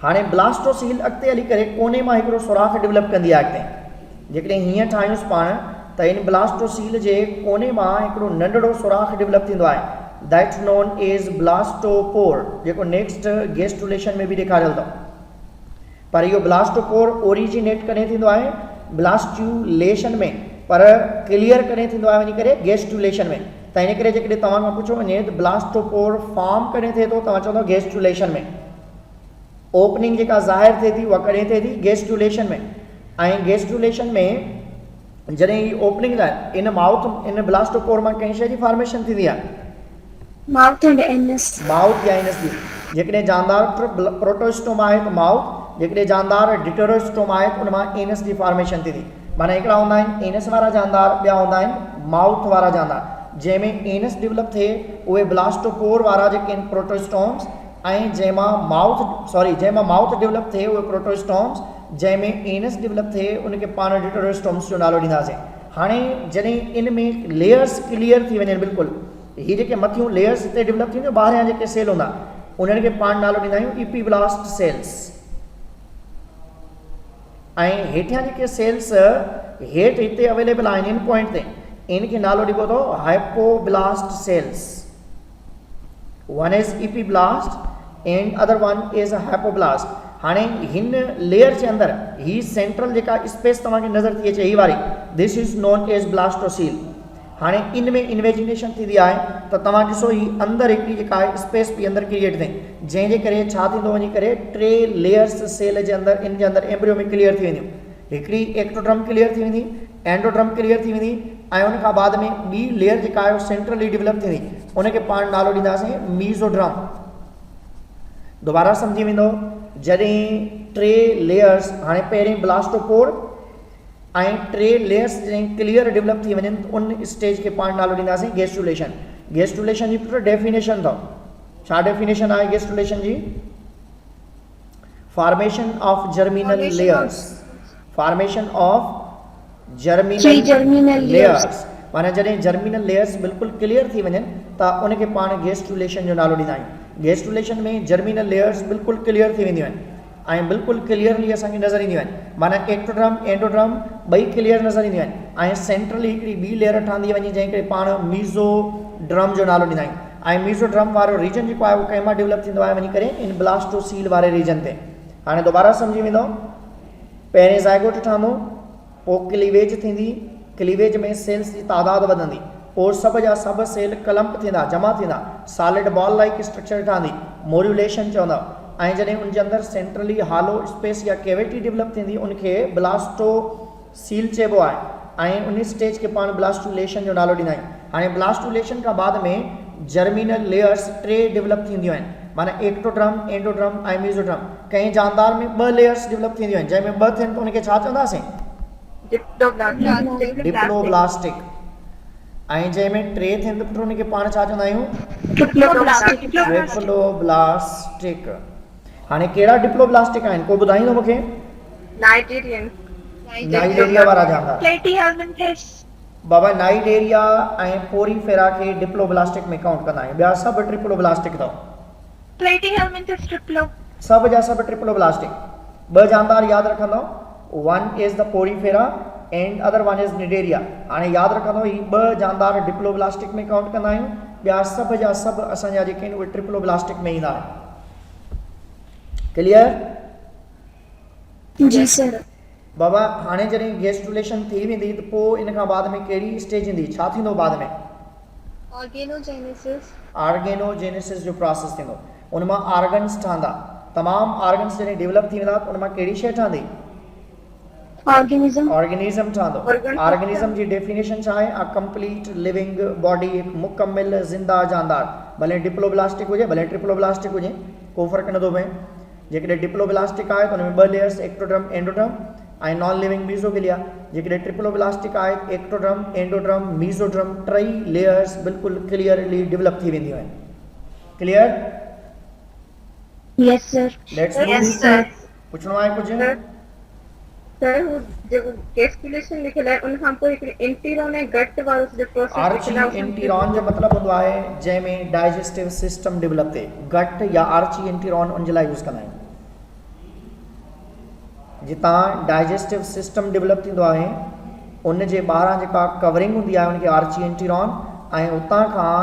हाणे ब्लास्टोसील अॻिते हली करे कोने मां हिकिड़ो सुराख डेवलप कंदी आहे। अॻिते जेकॾहिं हीअं ठाहियूंसि पाण त इन ब्लास्टोसील जे कोने मां हिकिड़ो नंढड़ो सुराख डेवलप थींदो आहे, दैट नोन एज ब्लास्टोपोर, जेको नेक्स्ट गेस्टुलेशन में बि ॾेखारियल अथव। पर इहो ब्लास्टोपोर ओरिजिनेट कॾहिं थींदो आहे? ब्लास्टुलेशन में, पर क्लियर कॾहिं थींदो आहे वञी करे गेस्टुलेशन में। त इन करे जेकॾहिं तव्हां खां पुछो वञे त ब्लास्टोपोर फॉर्म कॾहिं थिए थो, तव्हां चवंदव गेस्टुलेशन में। ओपनिंग जेका ज़ाहिर थिए थी उहा कॾहिं थिए थी? गेस्टुलेशन में। ऐं गेस्टुलेशन में जॾहिं ही ओपनिंग लाइ इन माउथ इन ब्लास्टोपोर मां कंहिं शइ जी फॉर्मेशन थींदी आहे? Mouth and anus. माउथ या एनस जी। जेकॾहिं जानदार प्रोटोस्टोमा आहे त माउथ, जेकॾहिं जानदार डिटरोस्टोमा आहे त उन मां एनस जी फॉर्मेशन थी। माना हिकिड़ा हूंदा आहिनि एनस वारा जानदार, ॿिया हूंदा आहिनि माउथ वारा जानदार। जंहिंमें एनस डेवलप थिए उहे ब्लास्टोपोर वारा जेके आहिनि प्रोटोस्टोम्स, ऐं जंहिंमां माउथ डेवलप थिए उहे प्रोटोस्टोम्स, जंहिंमें एनस डेवलप थिए उनखे पाण डिटरोस्टोम्स जो नालो ॾींदासीं। हाणे जॾहिं इन में लेयर्स क्लियर थी वञनि बिल्कुलु, हीअ जेके मथियूं लेयर्स हिते डेवलप थींदियूं, ॿाहिरियां जेके सेल हूंदा उन्हनि खे पाण नालो ॾींदा आहियूं इपीब्लास्ट सेल्स। ऐं हेठियां जेके सेल्स हेठि हिते अवेलेबल आहिनि इन पॉइंट ते, इनखे नालो ॾिबो अथव hypoblast cells. One is epiblast and other one is hypoblast. हाणे हिन लेयर जे अंदरि ही सेंट्रल जेका स्पेस तव्हांखे नज़र थी अचे, ही वारी, this is known as blastocoel. हाणे इन में इन्वेजिनेशन थींदी आहे त तव्हां ॾिसो ही अंदरि हिकिड़ी जेका स्पेस बि अंदरि क्रिएट थिए, जंहिंजे करे छा थींदो वञी करे 3 लेयर्स सेल जे अंदरि इन जे अंदरि एम्ब्रियो में क्लियर थी वेंदियूं। हिकिड़ी एक्टोड्रम क्लियर थी वेंदी, एंडोड्रम क्लियर थी वेंदी, ऐं उन खां बाद में ॿी लेयर जेका आहे सेंट्रली डेवलप थींदी, उनखे पाण नालो ॾींदासीं मीज़ोड्रम। दोबारा सम्झी वेंदो, जॾहिं 3 लेयर्स, हाणे पहिरीं ब्लास्टोपोर ऐं 3 लेयर्स जॾहिं क्लियर डेवलप थी वञनि त उन स्टेज खे पाण नालो ॾींदासीं गेस्टुलेशन। गेस्टुलेशन जी पूरी डेफिनेशन अथव। छा डेफिनेशन आहे गेस्टुलेशन जी? Formation of germinal layers, formation of germinal layers. माना जॾहिं जर्मिनल लेयर्स बिल्कुलु क्लियर थी वञनि त उनखे पाण गेस्टुलेशन जो नालो ॾींदा आहियूं। गेस्टुलेशन में जर्मिनल लेयर्स बिल्कुलु क्लियर थी वेंदियूं आहिनि ऐं बिल्कुलु क्लियरली असांखे नज़र ईंदियूं आहिनि। माना एक्टोड्रम एंडोड्रम ॿई क्लियर नज़र ईंदियूं आहिनि ऐं सेंट्रली हिकिड़ी ॿी लेयर ठहंदी वञे जंहिं करे पाण मीज़ोड्रम जो नालो ॾींदा आहियूं। ऐं मीज़ोड्रम वारो रीजन जेको आहे उहो कंहिं मां डेवलप थींदो आहे वञी करे इन ब्लास्टोसील वारे रीजन ते। हाणे दोबारा सम्झी वेंदो, पहिरें ज़ाइगोट ठहंदो, पोइ क्लीवेज थींदी, क्लीवेज में सेल्स जी तादाद वधंदी, पोइ सभु जा सभु सेल कलम्प थींदा, जमा थींदा, सॉलिड बॉल लाइक स्ट्रक्चर ठहंदी, मोड्यूलेशन चवंदा। ऐं जॾहिं उनजे अंदरि सेंट्रली हालो स्पेस या केविटी डेवलप थींदी, उनखे ब्लास्टो सील चइबो आहे ऐं उन स्टेज खे पाण ब्लास्टुलेशन जो नालो ॾींदा आहियूं। हाणे ब्लास्टुलेशन खां बाद में जर्मिनल लेयर्स 3 डेवलप थींदियूं आहिनि, माना एक्टोड्रम, एंडोड्रम ऐं मीज़ोड्रम। कंहिं जानदार में 2 लेयर्स डेवलप थींदियूं आहिनि, जंहिंमें 2 थियनि त उनखे छा चवंदासीं? डिप्लोब्लास्टिक। ऐं जंहिंमें 3 थियनि त पुट उनखे पाण छा चवंदा आहियूं? डिप्लोब्लास्टिक। हाणे कहिड़ा डिप्लोब्लास्टिक आहिनि को ॿुधाईंदो मूंखे? नाइजेरिया वारा जानदार। Platyhelminthes. बाबा नाइजेरिया ऐं पोरीफेरा खे डिप्लोब्लास्टिक में काउंट कंदा आहियूं, ॿिया सभु ट्रिप्लोब्लास्टिक अथव। Platyhelminthes triplo. सभु जा सभु ट्रिप्लोब्लास्टिक। 2 जानदार यादि रखंदव, one is the Porifera and other one is Cnidaria. हाणे यादि रखंदव ही 2 जानदार डिप्लोब्लास्टिक में काउंट कंदा आहियूं, ॿिया सभु जा सभु असांजा जेके आहिनि उहे ट्रिप्लोब्लास्टिक में ईंदा आहिनि। क्लियर? जी सर। बाबा हाणे जॾहिं गैस्ट्रुलेशन थी वेंदी त पोइ इन खां बाद में कहिड़ी स्टेज ईंदी, छा थींदो बाद में? ऑर्गेनोजेनेसिस जो प्रोसेस थींदो। उन मां ऑर्गन्स ठहंदा, तमामु ऑर्गन्स जॾहिं डेवलप थी वेंदा त उन मां कहिड़ी शइ ठहंदी? ऑर्गेनिज़म ठहंदो। ऑर्गेनिज़म जी डेफिनेशन छा आहे? अ कंप्लीट लिविंग बॉडी, हिकु मुकमिल ज़िंदा जानदार, भले डिप्लोब्लास्टिक हुजे भले ट्रिप्लोब्लास्टिक हुजे, को फ़र्क़ु नथो पए। जेकॾहिं डिप्लोब्लास्टिक आहे त हुन में 2 लेयर्स एक्टोड्रम, एंडोड्रम ऐं नॉन लिविंग मीज़ोगिलिया। जेकॾहिं ट्रिप्लोब्लास्टिक आहे एक्टोड्रम, एंडोड्रम, मीज़ोड्रम 3 लेयर्स बिल्कुलु क्लियरली डेवलप थी वेंदियूं आहिनि। क्लियर? Yes sir. लेट्स पुछणो आहे कुझु? सर जेको गैस्ट्रुलेशन लिखियल आहे उन खां पोइ हिकिड़ी इंटीरॉन ऐं गट वारो जो प्रोसेस आर्ची इंटीरॉन जो मतिलबु हूंदो आहे जंहिंमें डाइजेस्टिव सिस्टम डेवलप थिए। गट या आर्ची इंटीरॉन उन जे लाइ यूज़ कंदा आहियूं। जितां डाइजेस्टिव सिस्टम डेवलप थींदो आहे उन जे ॿाहिरां जेका कवरिंग हूंदी आहे उनखे आर्ची इंटीरॉन, ऐं उतां खां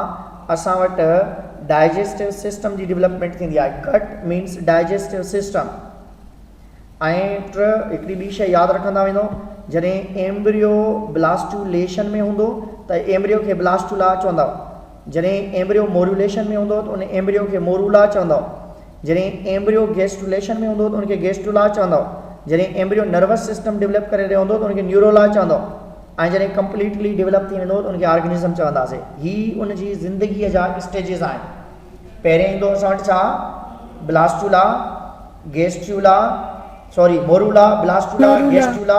असां वटि डाइजेस्टिव सिस्टम जी डेवलपमेंट थींदी आहे। गट मीन्स डाइजेस्टिव सिस्टम। ऐं हिकिड़ी ॿी शइ यादि रखंदा वेंदो, जॾहिं एम्ब्रियो ब्लास्टुलेशन में हूंदो त एम्ब्रियो खे ब्लास्टुला चवंदव, जॾहिं एम्ब्रियो मोरुलेशन में हूंदो त उन एम्ब्रियो खे मोरुला चवंदव, जॾहिं एम्ब्रियो गैस्ट्रुलेशन में हूंदो त उनखे गैस्ट्रुला चवंदव, जॾहिं एम्ब्रियो नर्वस सिस्टम डेवलप करे रहियो हूंदो त उनखे न्यूरोला चवंदव, ऐं जॾहिं कंप्लीटली डेवलप थी वेंदो त उनखे ऑर्गेनिज़म चवंदासीं। ही उनजी ज़िंदगीअ जा स्टेजिस आहिनि। पहिरें ईंदो असां वटि छा? Blastula, gastrula, morula, blastula, gastrula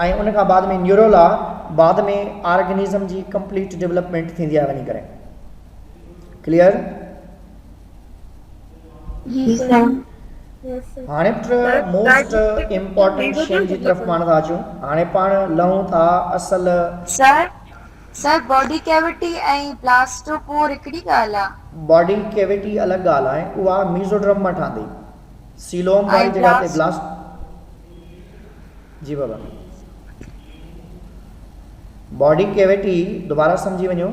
ऐं उन खां बाद में न्यूरोला, बाद में ऑर्गेनिज़म जी कंप्लीट डेवलपमेंट थींदी आहे वञी करे। क्लियर? हाणे मोस्ट इम्पोर्टेंट शइ जी तरफ़ पाण था अचूं। हाणे पाण लहूं था असल। सर बॉडी कैविटी ऐं ब्लास्टोपोर हिकिड़ी ॻाल्हि आहे? बॉडी कैविटी अलॻि ॻाल्हि आहे, उहा मीज़ोड्रम मां ठहंदी। सीलोम वारी जॻह ते ब्लास्ट। जी बाबा, बॉडी कैविटी दोबारा सम्झी वञो,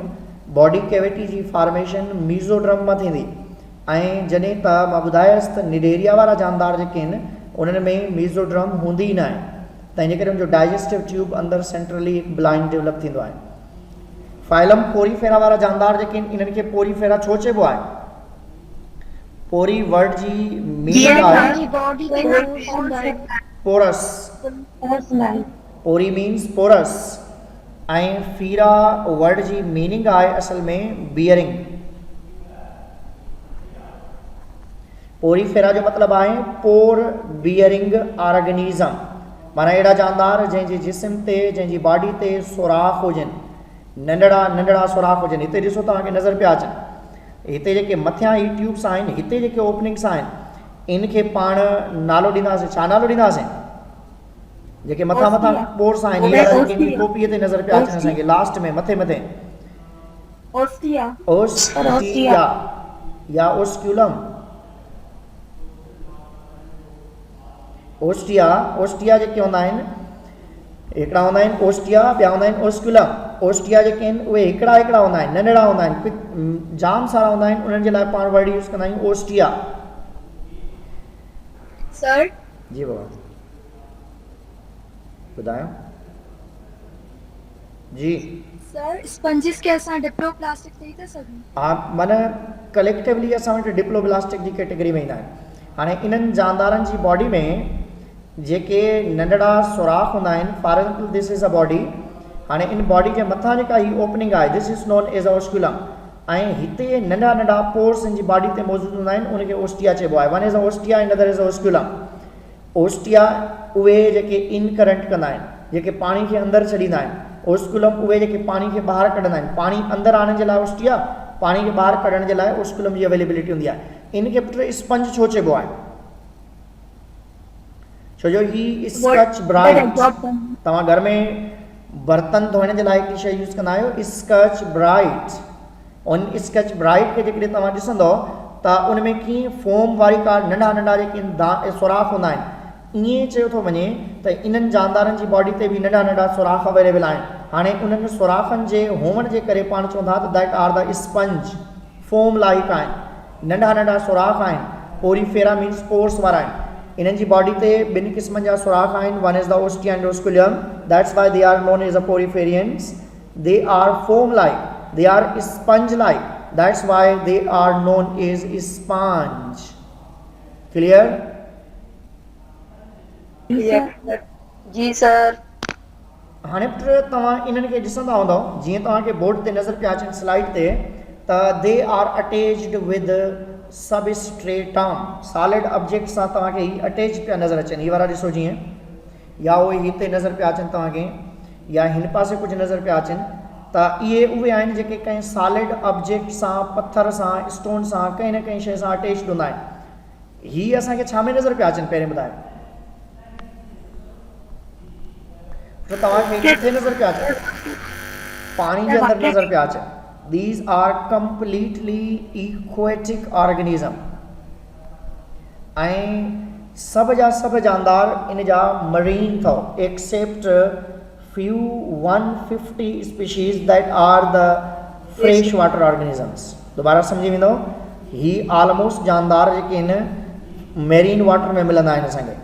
बॉडी कैविटी जी फॉर्मेशन मीज़ोड्रम मां थींदी। ऐं जॾहिं त मां ॿुधायसि त निडेरिया वारा जानदार जेके आहिनि उन्हनि में मीज़ोड्रम हूंदी ई न आहे, तंहिंजे करे उनजो डाइजेस्टिव ट्यूब अंदरि सेंट्रली हिकु ब्लाइंड डेवलप थींदो आहे। फाइलम पोरीफेरा वारा जानदार जेके आहिनि इन्हनि खे पोरीफेरा छो चइबो आहे? पोरी वर्ड जी मीनिंग आहे पोरस। पोरी मीन्स पोरस ऐं फीरा वर्ड जी मीनिंग आहे असल में बियरिंग। पोरीफेरा जो मतिलबु आहे पोर बियरिंग ऑर्गेनिज़म, माना अहिड़ा जानदार जंहिंजे जिस्म ते, जंहिंजी बॉडी ते सुराख हुजनि, नंढड़ा नंढड़ा सुराख हुजनि। हिते ॾिसो तव्हांखे नज़र पिया अचनि, हिते जेके मथियां ही ट्यूब्स आहिनि, हिते जेके ओपनिंग्स आहिनि, इनखे पाण नालो ॾींदासीं, छा नालो ॾींदासीं? जेके मथां मथां पोर्स आहिनि, कंहिंजी टोपीअ ते नज़र पिया अचनि असांखे लास्ट में मथे ओस्टिया या ओस्क्यूलम। ओस्टिया जेके हूंदा आहिनि, हिकिड़ा हूंदा आहिनि ओस्टिया, ॿिया हूंदा आहिनि ओस्क्यूलम। ओस्टिया जेके आहिनि उहे हिकिड़ा हूंदा आहिनि, नंढड़ा हूंदा आहिनि, जाम सारा हूंदा आहिनि, उन्हनि जे लाइ पाण वर्ड यूज़ कंदा आहियूं ओस्टिया। सर जी बाबा ॿुधायो। जी सर स्पंजिस के असां डिप्लोप्लास्टिक चई था सघूं? हा, माना कलेक्टिवली असां वटि डिप्लोब्लास्टिक जी कैटेगरी में ईंदा आहिनि। हाणे इन्हनि जानदारनि जी बॉडी में जेके नंढड़ा सुराख हूंदा आहिनि, for example this is a body, हाणे इन बॉडी जे मथां जेका ही ओपनिंग आहे this is known as a osculum, ऐं हिते नंढा नंढा पोर्स इन जी बॉडी ते मौजूदु हूंदा आहिनि, उनखे ओस्टिया चइबो आहे। One is a ostia and other is a osculum. Ostia उहे जेके इन करंट कंदा आहिनि, जेके पाणी खे अंदरि छॾींदा आहिनि। ओस्कुलम उहे जेके पाणी खे ॿाहिरि कढंदा आहिनि। पाणी अंदरि आणण जे लाइ ओस्टिया, पाणी खे ॿाहिरि कढण जे लाइ ओस्कुलम जी अवेलेबिलिटी हूंदी आहे। इनखे पुट स्पंज छो चइबो आहे? छो जो ही स्कच ब्राइट, तव्हां घर में बर्तन धोइण जे लाइ हिकिड़ी शइ यूज़ कंदा आहियो, स्कच ब्राइट। उन स्कच ब्राइट खे जेकॾहिं तव्हां ॾिसंदव त उन में कीअं फोम वारी का नंढा नंढा जेके सुराख हूंदा आहिनि, ईअं चयो थो वञे त इन्हनि जानदारनि जी बॉडी ते बि नंढा नंढा सुराख अवेलेबल आहिनि। हाणे उन्हनि सुराखनि जे हुअण जे करे पाण चवंदा त that are the sponge, foam like आहिनि, नंढा नंढा सुराख आहिनि। पोरीफेरा मीन्स पोर्स वारा आहिनि। इन्हनि जी बॉडी ते ॿिनि क़िस्मनि जा सुराख आहिनि, one is the ostia and osculum, that's why they are known as a poriferans. They are foam like, they are sponge like, that's why they are known as sponge. Clear? जी sir. हाणे put तव्हां इन्हनि खे ॾिसंदा हूंदव, जीअं तव्हांखे board ते नज़र पिया अचनि स्लाइड ते, त they are attached with substratum, solid object सां तव्हांखे ही अटैच पिया नज़र अचनि। ही वारा ॾिसो जीअं, या उहे हिते नज़र पिया अचनि तव्हांखे, या हिन पासे कुझु नज़र पिया अचनि, त इहे उहे आहिनि जेके कंहिं सॉलिड ऑब्जेक्ट सां, पत्थर सां, स्टोन सां, कंहिं न कंहिं शइ सां अटैच्ड हूंदा आहिनि। ही असांखे छा में नज़र पिया अचनि पहिरियों ॿुधायो? तो तव्हांखे किथे नज़र पिया अचनि? पाणी जे अंदरि नज़र पिया अचनि। These are completely aquatic organism, ऐं सभ जा सभ जानदार इन जा मरीन अथव, accept few 150 species that are the fresh water organisms। दोबारा सम्झी वेंदो, ही ऑलमोस्ट जानदार जेके आहिनि मेरीन वाटर में मिलंदा आहिनि असांखे।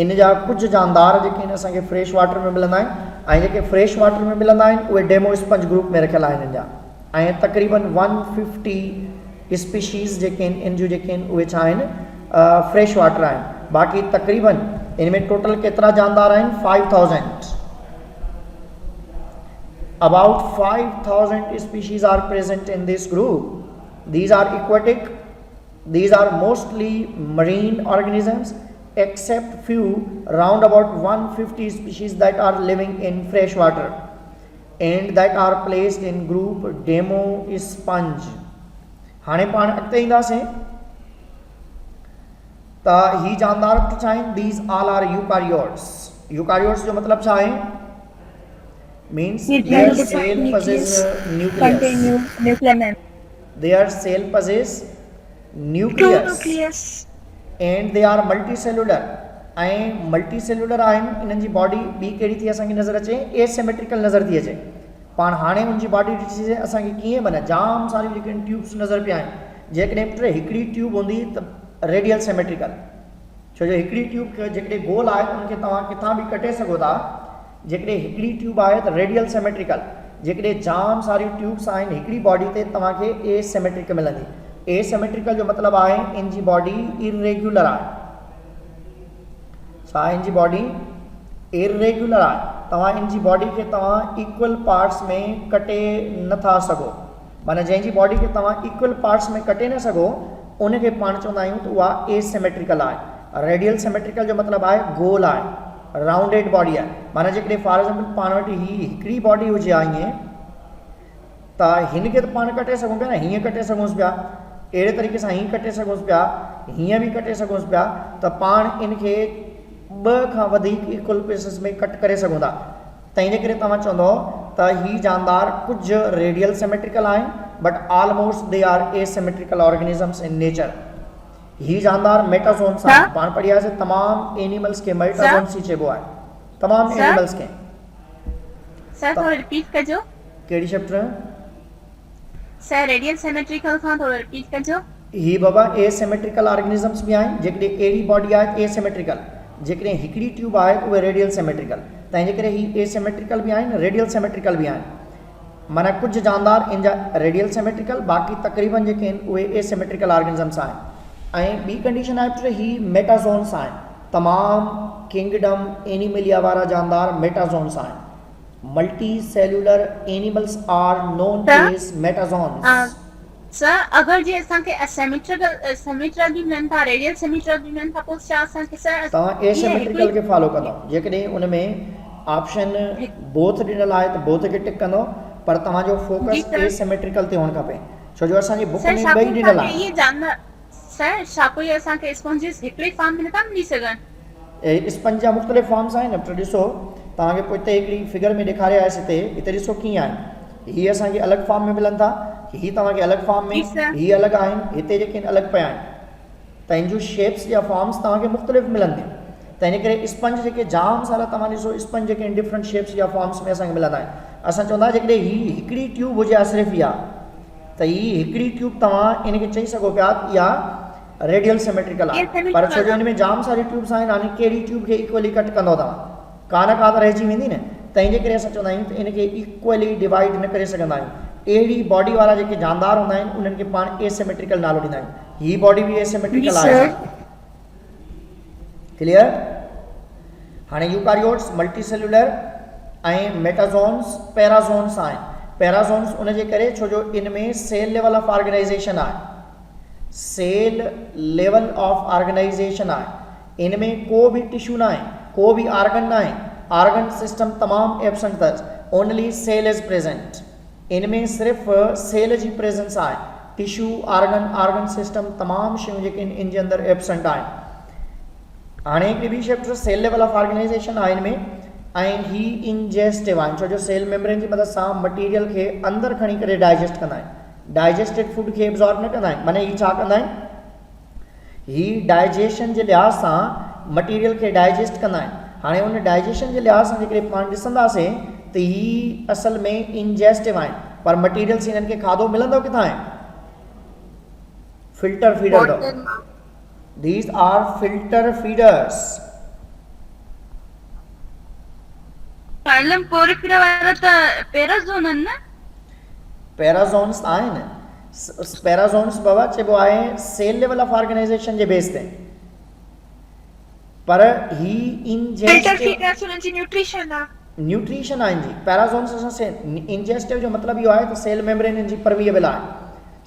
इन जा कुझु जानदार जेके आहिनि असांखे फ्रेश वाटर में मिलंदा आहिनि, ऐं जेके फ्रेश वाटर में मिलंदा आहिनि उहे डेमो स्पंज ग्रुप में रखियल आहिनि इन जा। ऐं तक़रीबन 150 स्पीशीज़ जेके आहिनि इन जूं जेके आहिनि उहे छा आहिनि, फ्रेश वाटर आहिनि। बाक़ी तक़रीबन इन में टोटल केतिरा जानदार आहिनि? 5000। About 5000 species are present in this group. These are aquatic, these are mostly marine organisms, except few round about 150 species that are living in fresh water and that are placed in group demo sponge। हाणे पाण अॻिते ईंदासीं त ही जानदार छा आहिनि? These all are eukaryotes। eukaryotes जो मतिलबु छा आहे? Means their cell possess nucleus, their cell possess nucleus and they are multicellular। ऐं मल्टीसेल्युलर आहिनि। इन्हनि जी बॉडी ॿी कहिड़ी थी असांखे नज़र अचे? एसिमेट्रिकल नज़र थी अचे। पाण हाणे उन जी बॉडी ॾिठीसीं असांखे कीअं माना जाम सारियूं जेके ट्यूब्स नज़र पिया आहिनि। जेकॾहिं पुट हिकिड़ी ट्यूब हूंदी त रेडियल सिमेट्रिकल, छो जो हिकिड़ी ट्यूब जेकॾहिं गोल आहे त उनखे तव्हां किथां बि कटे सघो था। जेकॾहिं हिकिड़ी ट्यूब आहे त रेडियल सिमेट्रिकल, जेकॾहिं जाम सारियूं ट्यूब्स आहिनि हिकिड़ी बॉडी ते तव्हांखे एसिमेट्रिकल मिलंदी। एसिमेट्रिकल जो मतिलबु आहे इन जी बॉडी इरेग्युलर आहे। छा इन जी बॉडी इरेग्युलर आहे? तव्हां इन जी बॉडी खे तव्हां इक्वल पार्ट्स में कटे नथा सघो। माना जंहिंजी बॉडी खे तव्हां इक्वल पार्ट्स में कटे न सघो उनखे पाण चवंदा आहियूं त उहा एसिमेट्रिकल आहे। रेडियल सिमेट्रिकल जो मतिलबु आहे गोल आहे, राउंडेड बॉडी आहे। माना जेकॾहिं फॉर एग्जाम्पल पाण वटि ही हिकिड़ी बॉडी हुजे आहे ईअं, त हिन खे त पाण कटे सघूं पिया न, हीअं कटे सघूंसि पिया, अहिड़े तरीक़े सां हीअं कटे सघूंसि पिया, हीअं बि कटे सघूंसि पिया, त पाण इन खे ॿ खां वधीक इक्वल पीसिस में कट करे सघूं था। तंहिंजे करे तव्हां चवंदव त ही जानदार कुझु रेडियल सिमेट्रिकल आहिनि, but almost they are asymmetrical organisms in nature. ही जानदार मेटाजोन्स आहिनि। पाण पढ़ियासीं तमामु एनिमल्स खे मेटाजोन्स ही चइबो आहे, तमामु एनिमल्स खे। सर थोड़ा रिपीट कजो। कहिड़ी चैप्टर? सर रेडियल सिमेट्रिकल खां थोड़ा रिपीट कजो। ही बाबा एसिमेट्रिकल ऑर्गेनिजम्स बि आहिनि। जेकॾहिं अहिड़ी बॉडी आहे एसिमेट्रिकल, जेकॾहिं हिकिड़ी ट्यूब आहे उहे रेडियल सिमेट्रिकल, तंहिंजे करे ही एसिमेट्रिकल बि आहिनि, रेडियल सिमेट्रिकल बि आहिनि। माना कुझु जानदार इन जा रेडियल सिमेट्रिकल, बाक़ी तक़रीबन जेके आहिनि उहे एसिमेट्रिकल ऑर्गेनिजम्स आहिनि। ऐं ॿी कंडीशन आहे त ही मेटाज़ोन्स आहिनि। तमाम किंगडम एनिमलिया वारा जानदार मेटाजोन्स आहिनि। Multi cellular animals R known age मेटाजोन्स। Sir अगर जे असांखे सिमेट्रिकल बि मिलनि था, रेडियल सिमेट्रिकल बि मिलनि था, पोइ छा असांखे सर तव्हां एसिमेट्रिकल खे फॉलो कंदो, जेकॾहिं उन में ऑप्शन बोथ ॾिनल आहे त बोथ खे टिक कंदो, पर तव्हांजो जी फोकस सर। एसिमेट्रिकल ते हुअणु खपे, छो जो असांजी बुक सर में छा ॿई कोई ॾिनल असांखे आहे। इहे जानना सर छा कोई असांखे स्पॉन्जिस हिकिड़े फॉर्म में नथा मिली सघनि? स्पंज जा मुख़्तलिफ़ फॉर्म्स आहिनि, त ॾिसो तव्हांखे पोइ हिते हिकिड़ी फिगर में ॾेखारियासीं हिते ॾिसो कीअं आहे। हीअ असांखे अलॻि फॉर्म में मिलनि था, हीअ तव्हांखे अलॻि फॉर्म में, जी सर। हीअ अलॻि आहिनि, हिते जेके आहिनि अलॻि पिया आहिनि, त इन जूं शेप्स या फॉर्म्स तव्हांखे मुख़्तलिफ़ मिलंदियूं। त इन करे स्पंज जेके जाम सारा तव्हां ॾिसो स्पंज जेके आहिनि डिफरेंट शेप्स या फॉर्म्स में असांखे मिलंदा आहिनि। असां चवंदा जेकॾहिं हीअ हिकिड़ी ट्यूब हुजे आहे सिर्फ़ु इहा, त हीअ हिकिड़ी ट्यूब तव्हां इनखे चई सघो पिया इहा रेडियल सिमेट्रिकल आहे, पर छो जो हिन में जाम सारी ट्यूब्स आहिनि, हाणे कहिड़ी ट्यूब खे इक्वली कट कंदो तव्हां, का न का त रहिजी वेंदी न, तंहिं जे करे असां चवंदा आहियूं त इनखे इक्वली डिवाइड न करे सघंदा आहियूं। अहिड़ी बॉडी वारा जेके जानदार हूंदा आहिनि उन्हनि खे पाण एसिमेट्रिकल नालो ॾींदा आहियूं। हीअ बॉडी बि एसिमेट्रिकल आहे। क्लियर? हाणे यूकारियोट्स मल्टी सेल्यूलर ऐं मेटाजोन्स पैराजोन्स आहिनि। पैराजोन्स उन जे करे छो जो इन में सेल लेवल ऑफ ऑर्गेनाइजेशन आहे, सेल लेवल ऑफ ऑर्गेनाइजेशन आहे। इन में को बि टिश्यू न आहे, को बि आर्गन न आहे, आर्गन सिस्टम तमामु एब्सेंट अथसि, ओनली सेल इज़ प्रेजेंट। इन में सिर्फ़ु सेल जी प्रेजेंस आहे, टिश्यू आर्गन सिस्टम तमामु शयूं जेके इन जे अंदरि एब्सेंट आहिनि। हाणे हिकिड़ी ॿी chapter cell level of organisation आहे हिन में, ऐं ही इंजेस्टिव आहिनि, छो जो सेल मेम्ब्रेन जी मदद सां मटीरियल खे अंदरि खणी करे डाइजेस्ट कंदा आहिनि, डाइजेस्टेड फूड खे एब्जॉर्ब न कंदा आहिनि। माने ही छा कंदा आहिनि, ही डाइजेशन जे लिहाज़ सां मटीरियल खे डाइजेस्ट कंदा आहिनि। हाणे उन डाइजेशन जे लिहाज़ सां जेकॾहिं पाण ॾिसंदासीं त ही असल में इंजेस्टिव आहिनि, पर मटीरियल्स हिननि खे खाधो मिलंदो किथां आहे? फिल्टर फीडर अथव। These are filter feeders. Phylum Porifera वाला त पैराजोन आहिनि न? पैराजोन्स आहिनि, पैराजोन्स बाबा चइबो आहे सेल लेवल ऑफ ऑर्गेनाइजेशन जे बेस ते, पर ही फिल्टर फीडर्स उन्हनि जी न्यूट्रिशन आहे। न्यूट्रिशन आहिनि जी। पैराजोन्स असां इंजेस्टिव जो मतिलबु इहो आहे त सेल मेम्ब्रेन जी परमिएबल आहे,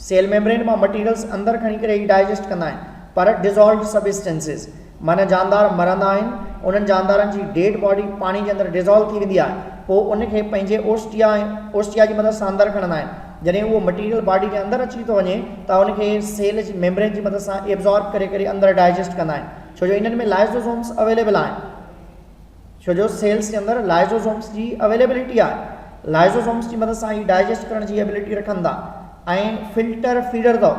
सेल मेम्ब्रेन मां मटीरियल्स अंदरि खणी करे ही डाइजेस्ट कंदा आहिनि, पर डिज़ोल्व सब्सटेंसेस माना जानदार मरंदा आहिनि, उन्हनि जानदारनि जी डेड बॉडी पाणी जे अंदरि डिज़ोल्व थी वेंदी आहे, पोइ उनखे पंहिंजे ओस्टिया जी मदद सां अंदरि खणंदा आहिनि। जॾहिं उहो मटीरियल बॉडी जे अंदरि अची थो वञे त उनखे सेल जी मेम्ब्रेन जी मदद सां एब्जॉर्ब करे करे अंदरि डाइजेस्ट कंदा आहिनि, छो जो इन्हनि में लाइज़ोसोम्स अवेलेबल आहिनि, छो जो सेल्स जे अंदरि लाइज़ोसोम्स जी अवेलेबिलिटी आहे। लाइज़ोसोम्स जी मदद सां ही डाइजेस्ट करण जी एबिलिटी रखनि था। ऐं फिल्टर फीडर अथव,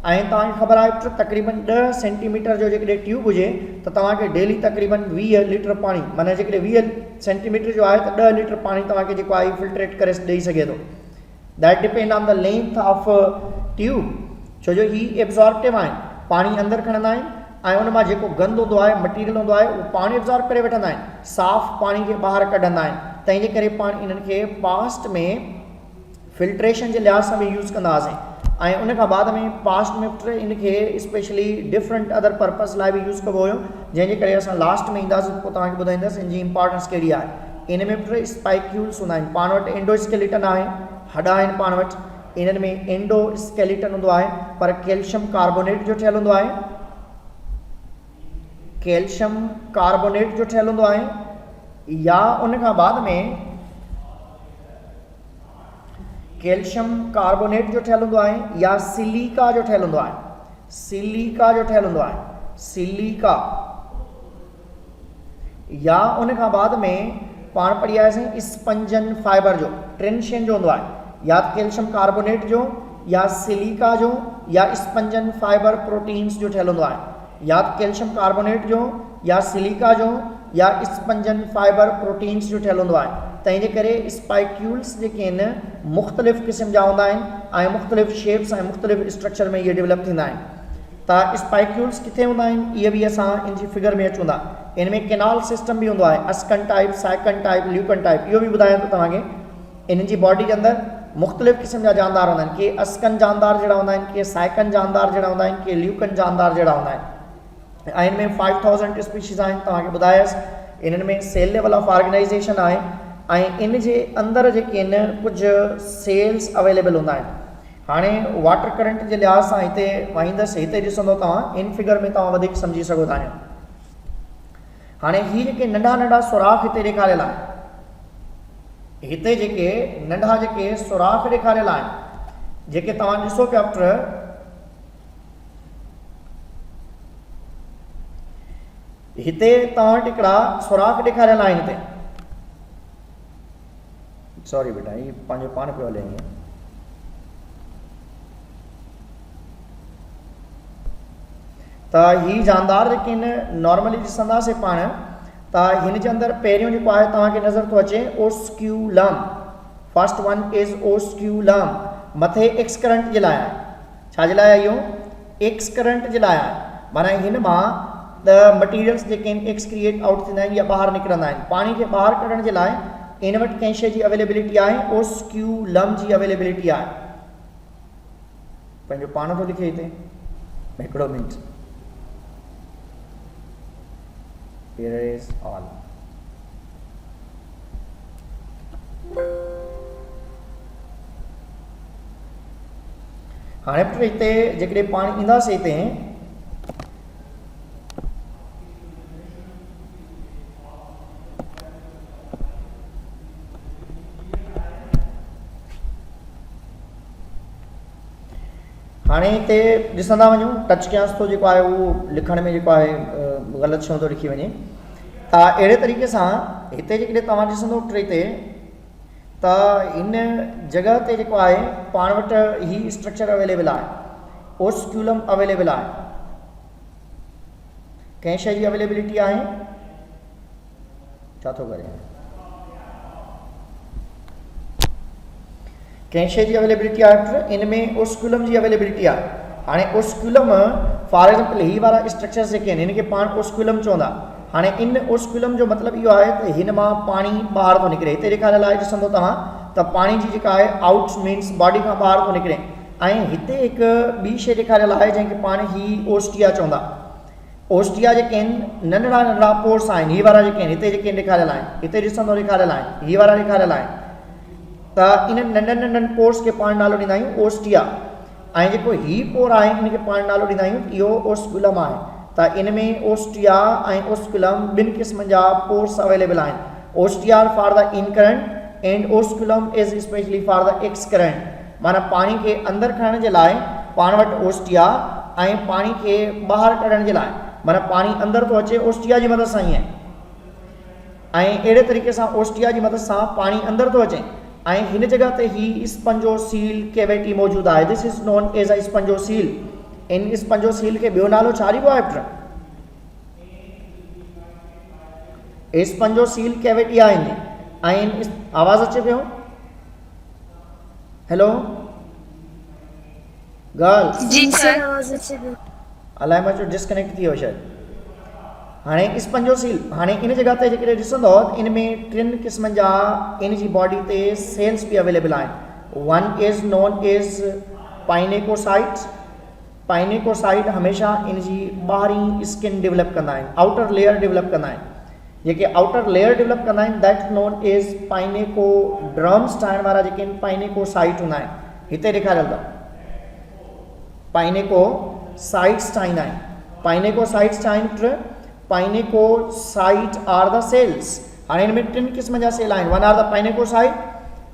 ऐं तव्हांखे ख़बर आहे तक़रीबन 10 सेंटीमीटर जो जेकॾहिं ट्यूब हुजे त तव्हांखे डेली तक़रीबन 20 लीटर पाणी, माना जेकॾहिं 20 सेंटीमीटर जो आहे त 10 लीटर पाणी तव्हांखे जेको आहे फिल्ट्रेट करे ॾेई सघे थो। That depend on the length of tube, छो जो ही एब्जॉर्बटिव आहिनि, पाणी अंदरि खणंदा आहिनि ऐं उन मां जेको गंद हूंदो आहे मटीरियल हूंदो आहे उहो पाणी एब्जॉर्ब करे वठंदा आहिनि, साफ़ पाणी खे ॿाहिरि कढंदा आहिनि। तंहिं जे करे पाण इन्हनि खे पास्ट में फिल्ट्रेशन जे लिहाज़ सां बि यूज़ कंदा हुआसीं, ऐं उन खां बाद में पास्ट में इनखे स्पेशली डिफरेंट अदर पर्पज़ लाइ बि यूज़ कबो हुयो, जंहिंजे करे असां लास्ट में ईंदासीं पोइ तव्हांखे ॿुधाईंदासीं इन जी इंपॉर्टेंस कहिड़ी आहे। इन में स्पाइक्यूल्स हूंदा आहिनि, पाण वटि एंडोस्केलेटन आहे, हॾ आहिनि पाण वटि, इन्हनि में एंडोस्केलेटन हूंदो आहे पर कैल्शियम कार्बोनेट जो ठहियलु हूंदो आहे, कैल्शियम कार्बोनेट जो ठहियलु हूंदो आहे, या उन खां बाद में कैल्शियम कार्बोनेट जो ठहियलु हूंदो आहे, या सिलिका जो ठहियलु हूंदो आहे, सिलिका जो ठहियलु हूंदो आहे, सिलिका, या उन खां बाद में पाण पढ़ी आयासीं स्पंजन फाइबर जो, ट्रेंशियन जो हूंदो आहे, या कैल्शियम कार्बोनेट जो, या सिलिका जो, या स्पंजन फाइबर प्रोटीन्स जो ठहियलु हूंदो आहे, या कैल्शियम कार्बोनेट जो, या सिलिका जो, या स्पंजन फाइबर प्रोटीन्स जो ठहियलु हूंदो आहे। तंहिं जे करे स्पाइक्यूल्स जेके आहिनि मुख़्तलिफ़ क़िस्म जा हूंदा आहिनि ऐं मुख़्तलिफ़ शेप्स ऐं मुख़्तलिफ़ स्ट्रक्चर में इहे डेवलप थींदा आहिनि। त स्पाइक्यूल्स किथे हूंदा आहिनि इहे बि असां इन जी फिगर में अचूं था। इन में केनाल सिस्टम बि हूंदो आहे, अस्कन टाइप, साइकन टाइप, ल्यूकन टाइप, इहो बि ॿुधायां थो तव्हांखे। इन जी बॉडी जे अंदरि मुख़्तलिफ़ क़िस्म जा जानदार हूंदा आहिनि, के अस्कन जानदार जहिड़ा हूंदा आहिनि, के साइकन जानदार जहिड़ा हूंदा आहिनि, के ल्यूकन जानदार जहिड़ा हूंदा आहिनि। ऐं इन में 5000 स्पीशीज़ आहिनि तव्हांखे ॿुधायसि। इन्हनि में सेल लेवल ऑफ ऑर्गेनाइजेशन आहे ऐं इन जे अंदरि जेके आहिनि कुझु सेल्स अवेलेबल हूंदा आहिनि। हाणे वाटर करंट जे लिहाज़ सां हिते वाईंदसि, हिते ॾिसंदो तव्हां इन फिगर में तव्हां वधीक सम्झी सघो था। हाणे ही जेके नंढा नंढा सुराख हिते ॾेखारियल आहिनि, हिते जेके नंढा जेके सुराख ॾेखारियल आहिनि, जेके तव्हां ॾिसो पिया पुट, हिते तव्हां वटि हिकिड़ा सुराख ॾेखारियल आहिनि। हिते सॉरी बेटा, ही पंहिंजो पाण पियो हले हीअं। त ही जानदार जेके आहिनि नॉर्मली ॾिसंदासीं पाण त हिन जे अंदरि पहिरियों जेको आहे तव्हांखे नज़र थो अचे ओस्क्यूलम। फर्स्ट वन इज़ ओस्क्यूलम, मथे एक्स करंट जे लाइ आहे। छा जे लाइ आहे इहो? एक्स करंट जे लाइ आहे। माना हिन मां द मटीरियल्स जेके आहिनि एक्स क्रिएट आउट थींदा आहिनि या ॿाहिरि निकिरंदा आहिनि। पाणी खे ॿाहिरि कढण जे लाइ इन वटि कंहिं शइ जी अवेलेबिलिटी आहे, ओस्क्यूलम जी अवेलेबिलिटी आहे। पंहिंजो पाण थो लिखे हिते, हिकिड़ो मिंट। Here is all. हाणे पुट हिते जेकॾहिं पाण ईंदासीं हिते हाणे हिते ॾिसंदा वञूं, टच कयांसि थो, जेको आहे उहो लिखण में जेको आहे ग़लति शइ थो लिखी वञे। त अहिड़े तरीक़े सां हिते जेकॾहिं तव्हां ॾिसंदो टे ते त इन जॻह ते जेको आहे पाण वटि ही स्ट्रक्चर अवेलेबल आहे, ओस्क्यूलम अवेलेबल आहे। कंहिं शइ जी अवेलेबिलिटी आहे, छा थो करे, कंहिं शइ जी अवेलेबिलिटी आहे, इन में ओस्क्यूलम जी अवेलेबिलिटी आहे। हाणे ओस्क्यूलम फॉर एग्जाम्पल ही वारा स्ट्रक्चर्स जेके आहिनि हिन खे पाण ओस्क्यूलम चवंदा। हाणे इन ओस्क्यूलम जो मतिलबु इहो आहे त हिन मां पाणी ॿाहिरि थो निकिरे। हिते ॾेखारियल आहे, ॾिसंदो तव्हां त पाणी जी जेका आहे आउट मीन्स बॉडी खां ॿाहिरि थो निकिरे। ऐं हिते हिकु ॿी शइ ॾेखारियल आहे जंहिंखे पाण ही ओस्टिया चवंदा। ओस्टिया जेके आहिनि नंढड़ा नंढड़ा पोर्स आहिनि, ही वारा जेके आहिनि हिते जेके ॾेखारियल आहिनि, हिते ॾिसंदो ॾेखारियल आहिनि, ही वारा ॾेखारियल आहिनि। त इन नंढनि नंढनि पोर्स खे पाण नालो ॾींदा आहियूं ओस्टिया। ऐं जेको ही पोर आहे इनखे पाण नालो ॾींदा आहियूं इहो ओस्क्यूलम आहे। त इन में ओस्टिया ऐं ओस्क्यूलम ॿिनि क़िस्मनि जा पोर्स अवेलेबल आहिनि। Ostia for the incurrent and osculum is specially for the excurrent. माना पाणी खे अंदरि खणण जे लाइ पाण वटि ओस्टिया ऐं पाणी खे ॿाहिरि कढण जे लाइ माना पाणी अंदरि थो अचे ओस्टिया जी मदद सां ई आहे, ऐं अहिड़े तरीक़े सां ओस्टिया जी मदद सां पाणी अंदरि थो अचे। ऐं हिन जॻह ते ही स्पंजोसील कैविटी मौजूदु आहे। This is known as a spongocoel. इन स्पंजोसील खे ॿियो नालो छा ॾिबो आहे पुट? स्पंजोसील कैविटी आहे। ऐं आवाज़ अचे पियो? हेलो गर्ल्स, जी सर, आवाज़ अचे पियो। अलाए मां चयो डिस्कनेक्ट थी वियो शायदि। हाणे स्पंजोसील, हाणे इन जॻह ते जेकॾहिं ॾिसंदो इन में टिनि क़िस्मनि जा इन जी बॉडी ते सेल्स बि अवेलेबल आहिनि। One is known as pinacocytes. Pinacocyte हमेशह इन जी ॿाहिरीं स्किन डेवलप कंदा आहिनि, आउटर लेयर डेवलप कंदा आहिनि। जेके आउटर लेयर डेवलप कंदा आहिनि दैट नोन एज पाइनेकोड्रम्स ठाहिण वारा जेके आहिनि पाइनेकोसाइट हूंदा आहिनि। हिते ॾेखारियल अथव पाइनेकोसाइट्स ठाहींदा आहिनि। पाइनेकोसाइट्स ठाहिनि पाइनेकोसाइट आर द सेल्स। हाणे हिन में टिनि क़िस्म जा सेल आहिनि। One are the pinacocyte,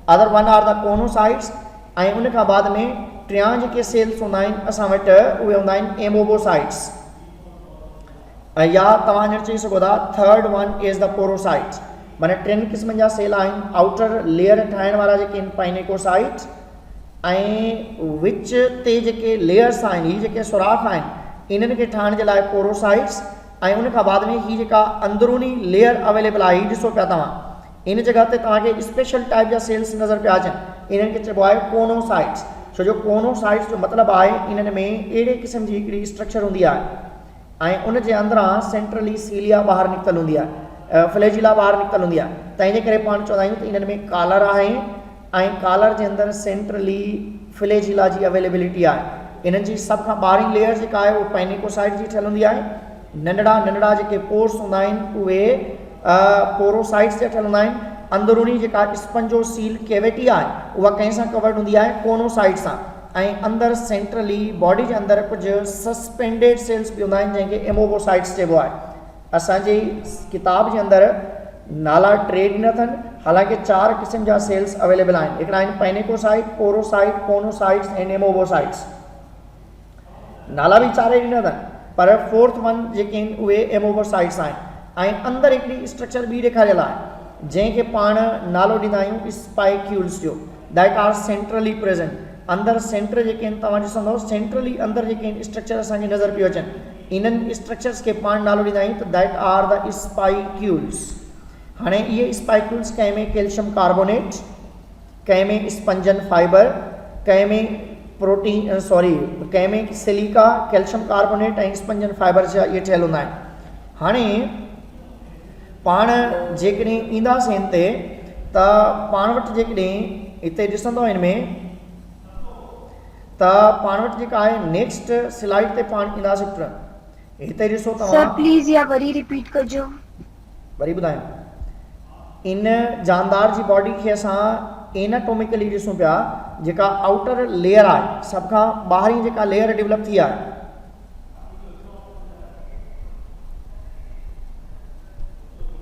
other one are the choanocytes, ऐं उन खां बाद में टियां जेके सेल्स हूंदा आहिनि असां वटि उहे हूंदा आहिनि एमोबोसाइट्स। या तव्हां हींअर चई सघो था third one is the porocytes. माना टिनि क़िस्मनि जा सेल आहिनि। आउटर लेयर ठाहिण वारा जेके आहिनि पाइनेकोसाइट्स, ऐं विच ते जेके लेयर्स आहिनि हीअ जेके सुराख आहिनि इन्हनि खे ठाहिण जे लाइ पोरोसाइट्स। ऐं उन खां बाद में हीअ जेका अंदरूनी लेयर अवेलेबल आहे हीअ ॾिसो पिया तव्हां, इन जॻह ते तव्हांखे स्पेशल टाइप जा सेल्स नज़र पिया अचनि। इन्हनि खे चइबो आहे कोनोसाइट्स। छो जो कोनोसाइट्स जो मतिलबु आहे इन्हनि में अहिड़े क़िस्म जी हिकिड़ी स्ट्रक्चर हूंदी आहे ऐं उन जे अंदरां सेंट्रली सीलिया ॿाहिरि निकितल हूंदी आहे, फ्लैजिला ॿाहिरि निकितल हूंदी आहे। तंहिंजे करे पाण चवंदा आहियूं त इन्हनि में कॉलर आहे ऐं कॉलर जे अंदरि सेंट्रली फ्लैजिला जी अवेलेबिलिटी आहे। इन्हनि जी सभ खां ॿाहिरीं लेयर जेका आहे उहा पाइनेकोसाइट जी ठहियल हूंदी आहे नंढड़ा नंढड़ा जेके पोर्स हूंदा आहिनि उहे पोरोसाइट्स जा ठहियल हूंदा आहिनि। अंदरूनी जेका स्पंजोसील कैविटी आहे उहा कंहिं सां कवर्ड हूंदी आहे, कोनोसाइट सां। ऐं अंदरि सेंट्रली बॉडी जे अंदरि कुझु सस्पेंडेड सेल्स बि हूंदा आहिनि जंहिंखे एमोबोसाइट्स चइबो आहे। असांजी किताब जे अंदरि नाला टे ॾिना अथनि, हालांकि 4 क़िस्म जा सेल्स अवेलेबल आहिनि। हिकिड़ा आहिनि पाइनेकोसाइट, पोरोसाइट, कोनोसाइट्स ऐं एमोबोसाइट्स। नाला बि 4 ॾिना अथनि, पर 4th वन जेके आहिनि उहे एमोबोसाइट्स आहिनि। ऐं अंदरि हिकिड़ी स्ट्रक्चर ॿी ॾेखारियल आहे जंहिंखे पाण नालो ॾींदा आहियूं स्पाइक्यूल्स जो, दैट आर सेंट्रली प्रेजेंट। अंदरि सेंटर जेके आहिनि तव्हां ॾिसंदव सेंट्रली अंदरि जेके आहिनि स्ट्रक्चर असांखे नज़र पियो अचनि, इन्हनि स्ट्रक्चर्स खे पाण नालो ॾींदा आहियूं त दैट आर द स्पाइक्यूल्स। हाणे इहे स्पाइक्यूल्स कंहिं में कैल्शियम कार्बोनेट, कंहिं में स्पंजन फाइबर, कंहिं में प्रोटीन कंहिं में सिलिका, कैल्शियम कार्बोनेट ऐं स्पंजन फाइबर जा इहे ठहियल हूंदा आहिनि। हाणे पाण जेकॾहिं ईंदासीं हिन ते त पाण वटि जेकॾहिं हिते ॾिसंदो हिन में त पाण वटि जेका आहे नेक्स्ट स्लाइड ते पाण ईंदासीं पुट। हिते ॾिसो सर तव्हां, प्लीज या वरी रिपीट कजो। वरी ॿुधायां, इन जानदार जी बॉडी खे असां एनाटोमिकली ॾिसूं पिया, जेका आउटर लेयर आहे सभ खां ॿाहिरीं जेका लेयर डेवलप थी आहे,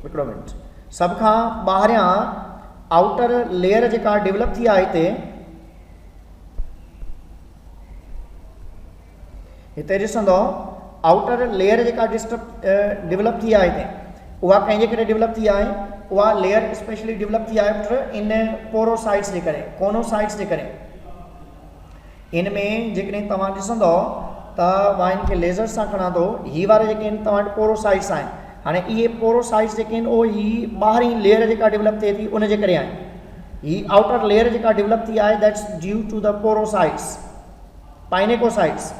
हिकिड़ो मिनट, सभ खां ॿाहिरियां आउटर लेयर जेका डेवलप थी आहे हिते ॾिसंदो आउटर लेयर जेका डेवलप थी आहे हिते, उहा कंहिंजे करे डेवलप थी आहे, उहा लेयर स्पेशली डेवलप थी आहे इन पोरोसाइट्स जे करे, कोनोसाइट्स जे करे। इन में जेकॾहिं तव्हां ॾिसंदो त मां इनखे लेज़र सां खणा थो, ही वारा जेके आहिनि तव्हां वटि पोरोसाइट्स आहिनि। हाणे इहे पोरोसाइट्स जेके आहिनि उहे ही ॿाहिरीं लेयर जेका डेवलप थिए थी उन जे करे आहिनि। ही आउटर लेयर जेका डेवलप थी आहे that's due to the porocytes, pinacocytes.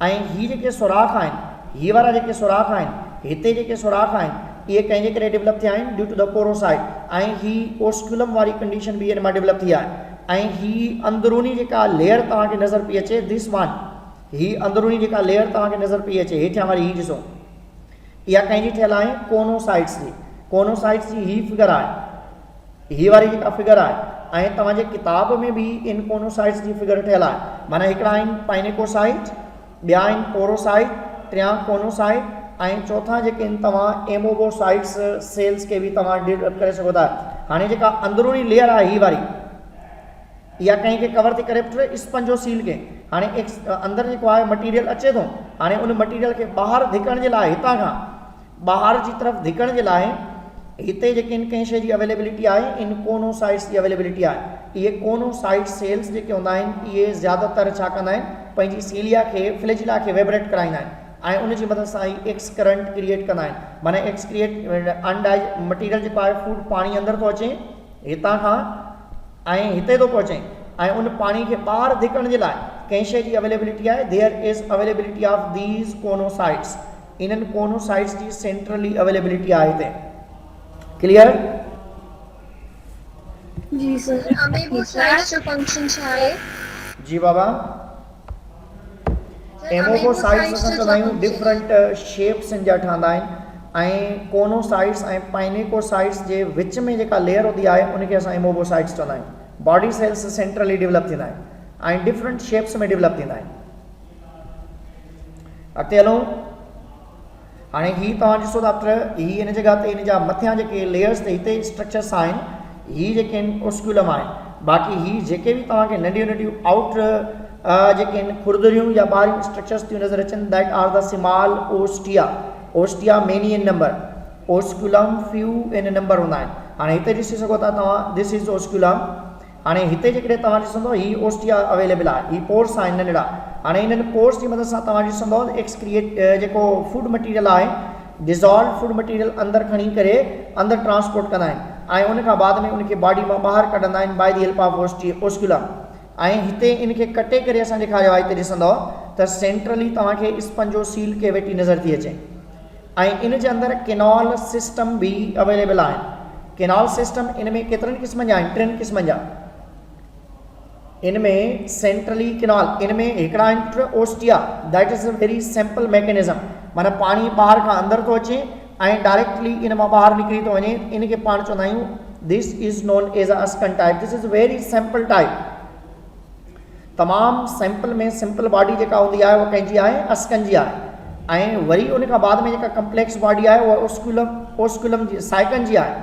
ऐं ही जेके सुराख आहिनि, ही वारा जेके सुराख आहिनि, हिते जेके सुराख आहिनि, इहे कंहिंजे करे डेवलप थिया आहिनि, ड्यू टू द पोरोसाइट। ऐं ही ओस्कुलम वारी कंडीशन बि हिन मां डेवलप थी आहे। ऐं ही अंदरूनी जेका लेयर तव्हांखे नज़र पई अचे, दिस वन, ही अंदरूनी जेका लेयर तव्हांखे नज़र पई अचे हेठियां वारी ही ॾिसो, इहा कंहिंजी ठहियल आहे, कोनोसाइट्स जी। कोनोसाइट्स जी ही फिगर आहे, ही वारी जेका फिगर आहे। ऐं तव्हांजे किताब में बि इन कोनोसाइट्स जी फिगर ठहियल आहे। माना हिकिड़ा आहिनि पाइनेकोसाइट, ॿिया आहिनि पोरोसाइट, टियां कोनोसाइट ऐं चौथा जेके आहिनि तव्हां एमोबोसाइट्स सेल्स खे बि तव्हां डेवलप करे सघो था। हाणे जेका अंदरूनी लेयर आहे ही वारी, इहा कंहिंखे कवर थी करे पुट स्पंजोसील खे। हाणे अंदरि जेको आहे मटीरियल अचे थो, हाणे उन मटीरियल खे ॿाहिरि धिकण जे लाइ, हितां खां ॿाहिरि जी तरफ़ धिकण जे लाइ हिते जेके आहिनि कंहिं शइ जी अवेलेबिलिटी आहे, इन कोनोसाइट्स जी अवेलेबिलिटी आहे। इहे कोनोसाइट सेल्स जेके हूंदा आहिनि, इहे ज़्यादातर छा कंदा आहिनि, पंहिंजी सीलिया खे, फ्लैजिला खे वाइब्रेट कराईंदा आहिनि ऐं उनजी मदद सां ई एक्स करंट क्रिएट कंदा आहिनि। माना एक्स क्रिएट अनडाइज मटीरियल जेको आहे फूड पाणी अंदरि थो अचे हितां खां ऐं हिते थो पहुचे, ऐं उन पाणी खे ॿाहिरि धिकण जे लाइ कंहिं शइ जी अवेलेबिलिटी आहे, there is availability of these choanocytes. इन्हनि कोनोसाइट्स जी सेंट्रली अवेलेबिलिटी आहे हिते। क्लियर? जी सर। अमीबोसाइट्स जो फंक्शन छा आहे? जी बाबा, एमोबोसाइट्स असां चवंदा आहियूं डिफरेंट शेप्स जा ठहंदा आहिनि ऐं कोनोसाइट्स ऐं पाइनेकोसाइट्स जे विच में जेका लेयर हूंदी आहे उनखे असां एमोबोसाइट्स चवंदा आहियूं। बॉडी सेल्स सेंट्रली डेवलप थींदा आहिनि ऐं डिफरेंट शेप्स में डेवलप थींदा आहिनि। अॻिते हलूं। हाणे ही तव्हां ॾिसो था पुट, ही हिन जॻह ते हिन जा मथियां जेके लेयर्स ते हिते स्ट्रक्चर्स आहिनि, ही जेके आहिनि ओस्कुलम आहिनि। बाक़ी ही जेके बि तव्हांखे नंढियूं नंढियूं आउट जेके आहिनि खुरदरियूं या ॿाहिरियूं स्ट्रक्चर्स थियूं नज़र अचनि, that are the small ostia. Ostia many in number, osculum few in number हूंदा आहिनि। हाणे हिते ॾिसी सघो था तव्हां, दिस इज़ ओस्कुलम। हाणे हिते जेकॾहिं तव्हां ॾिसंदो ही ओस्टिया अवेलेबल आहे, ही पोर्स आहिनि नंढड़ा। हाणे इन्हनि पोर्स जी मदद सां तव्हां ॾिसंदो एक्स क्रिएट जेको फूड मटीरियल आहे, डिज़ॉल्व फूड मटीरियल अंदरि खणी करे अंदरि ट्रांसपोर्ट कंदा आहिनि ऐं उन खां बाद में उनखे बॉडी मां ॿाहिरि कढंदा आहिनि बाय द हेल्प ऑफ ओस्कुलम। ऐं हिते इनखे कटे करे असां ॾेखारियो आहे, हिते ॾिसंदो त सेंट्रली तव्हांखे स्पंजोसील कैविटी नज़र थी अचे ऐं इन जे अंदरि केनॉल सिस्टम बि अवेलेबल आहिनि। केनॉल सिस्टम इन में केतिरनि क़िस्मनि जा आहिनि? 3 क़िस्मनि जा। इनमें सेंट्रली किनाल, इनमें हिकिड़ा इंट्रोस्टिया, that is a very simple mechanism, माना पानी ॿाहिरि खां अंदरि थो अचे ऐं डायरेक्टली इन मां ॿाहिरि निकिरी थो वञे, इनखे पाण चवंदा आहियूं this is known as a ascon type, this is very simple type. तमामु सिंपल में सिंपल बॉडी जेका हूंदी आहे उहा कंहिंजी आहे, अस्कन जी आहे। ऐं वरी उन खां बाद में जेका कम्प्लेक्स बॉडी आहे उहा ओस्कुलम जी, साइकन जी आहे।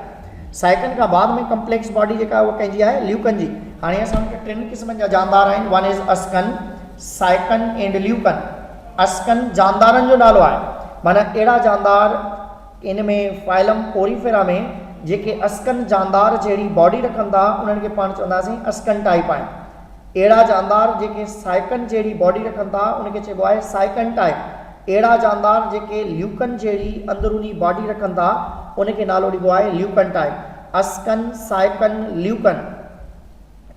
साइकन खां बाद में कम्प्लेक्स बॉडी जेका उहा कंहिंजी आहे, ल्यूकन जी। हाणे असांखे टिनि क़िस्मनि जा जानदार आहिनि, वन इज़ अस्कन, साइकन एंड ल्यूकन। अस्कन जानदारनि जो नालो आहे, माना अहिड़ा जानदार इन में फाइलम पोरीफेरा में जेके अस्कन जानदार जहिड़ी बॉडी रखनि था उन्हनि खे पाण चवंदासीं अस्कन टाइप आहिनि। अहिड़ा जानदार जेके साइकन जहिड़ी बॉडी रखनि था उनखे चइबो आहे साइकन टाइप। अहिड़ा जानदार जेके ल्यूकन जहिड़ी अंदरूनी बॉडी रखनि था उनखे नालो ॾिबो आहे ल्यूकन टाइप। अस्कन, साइकन, ल्यूकन,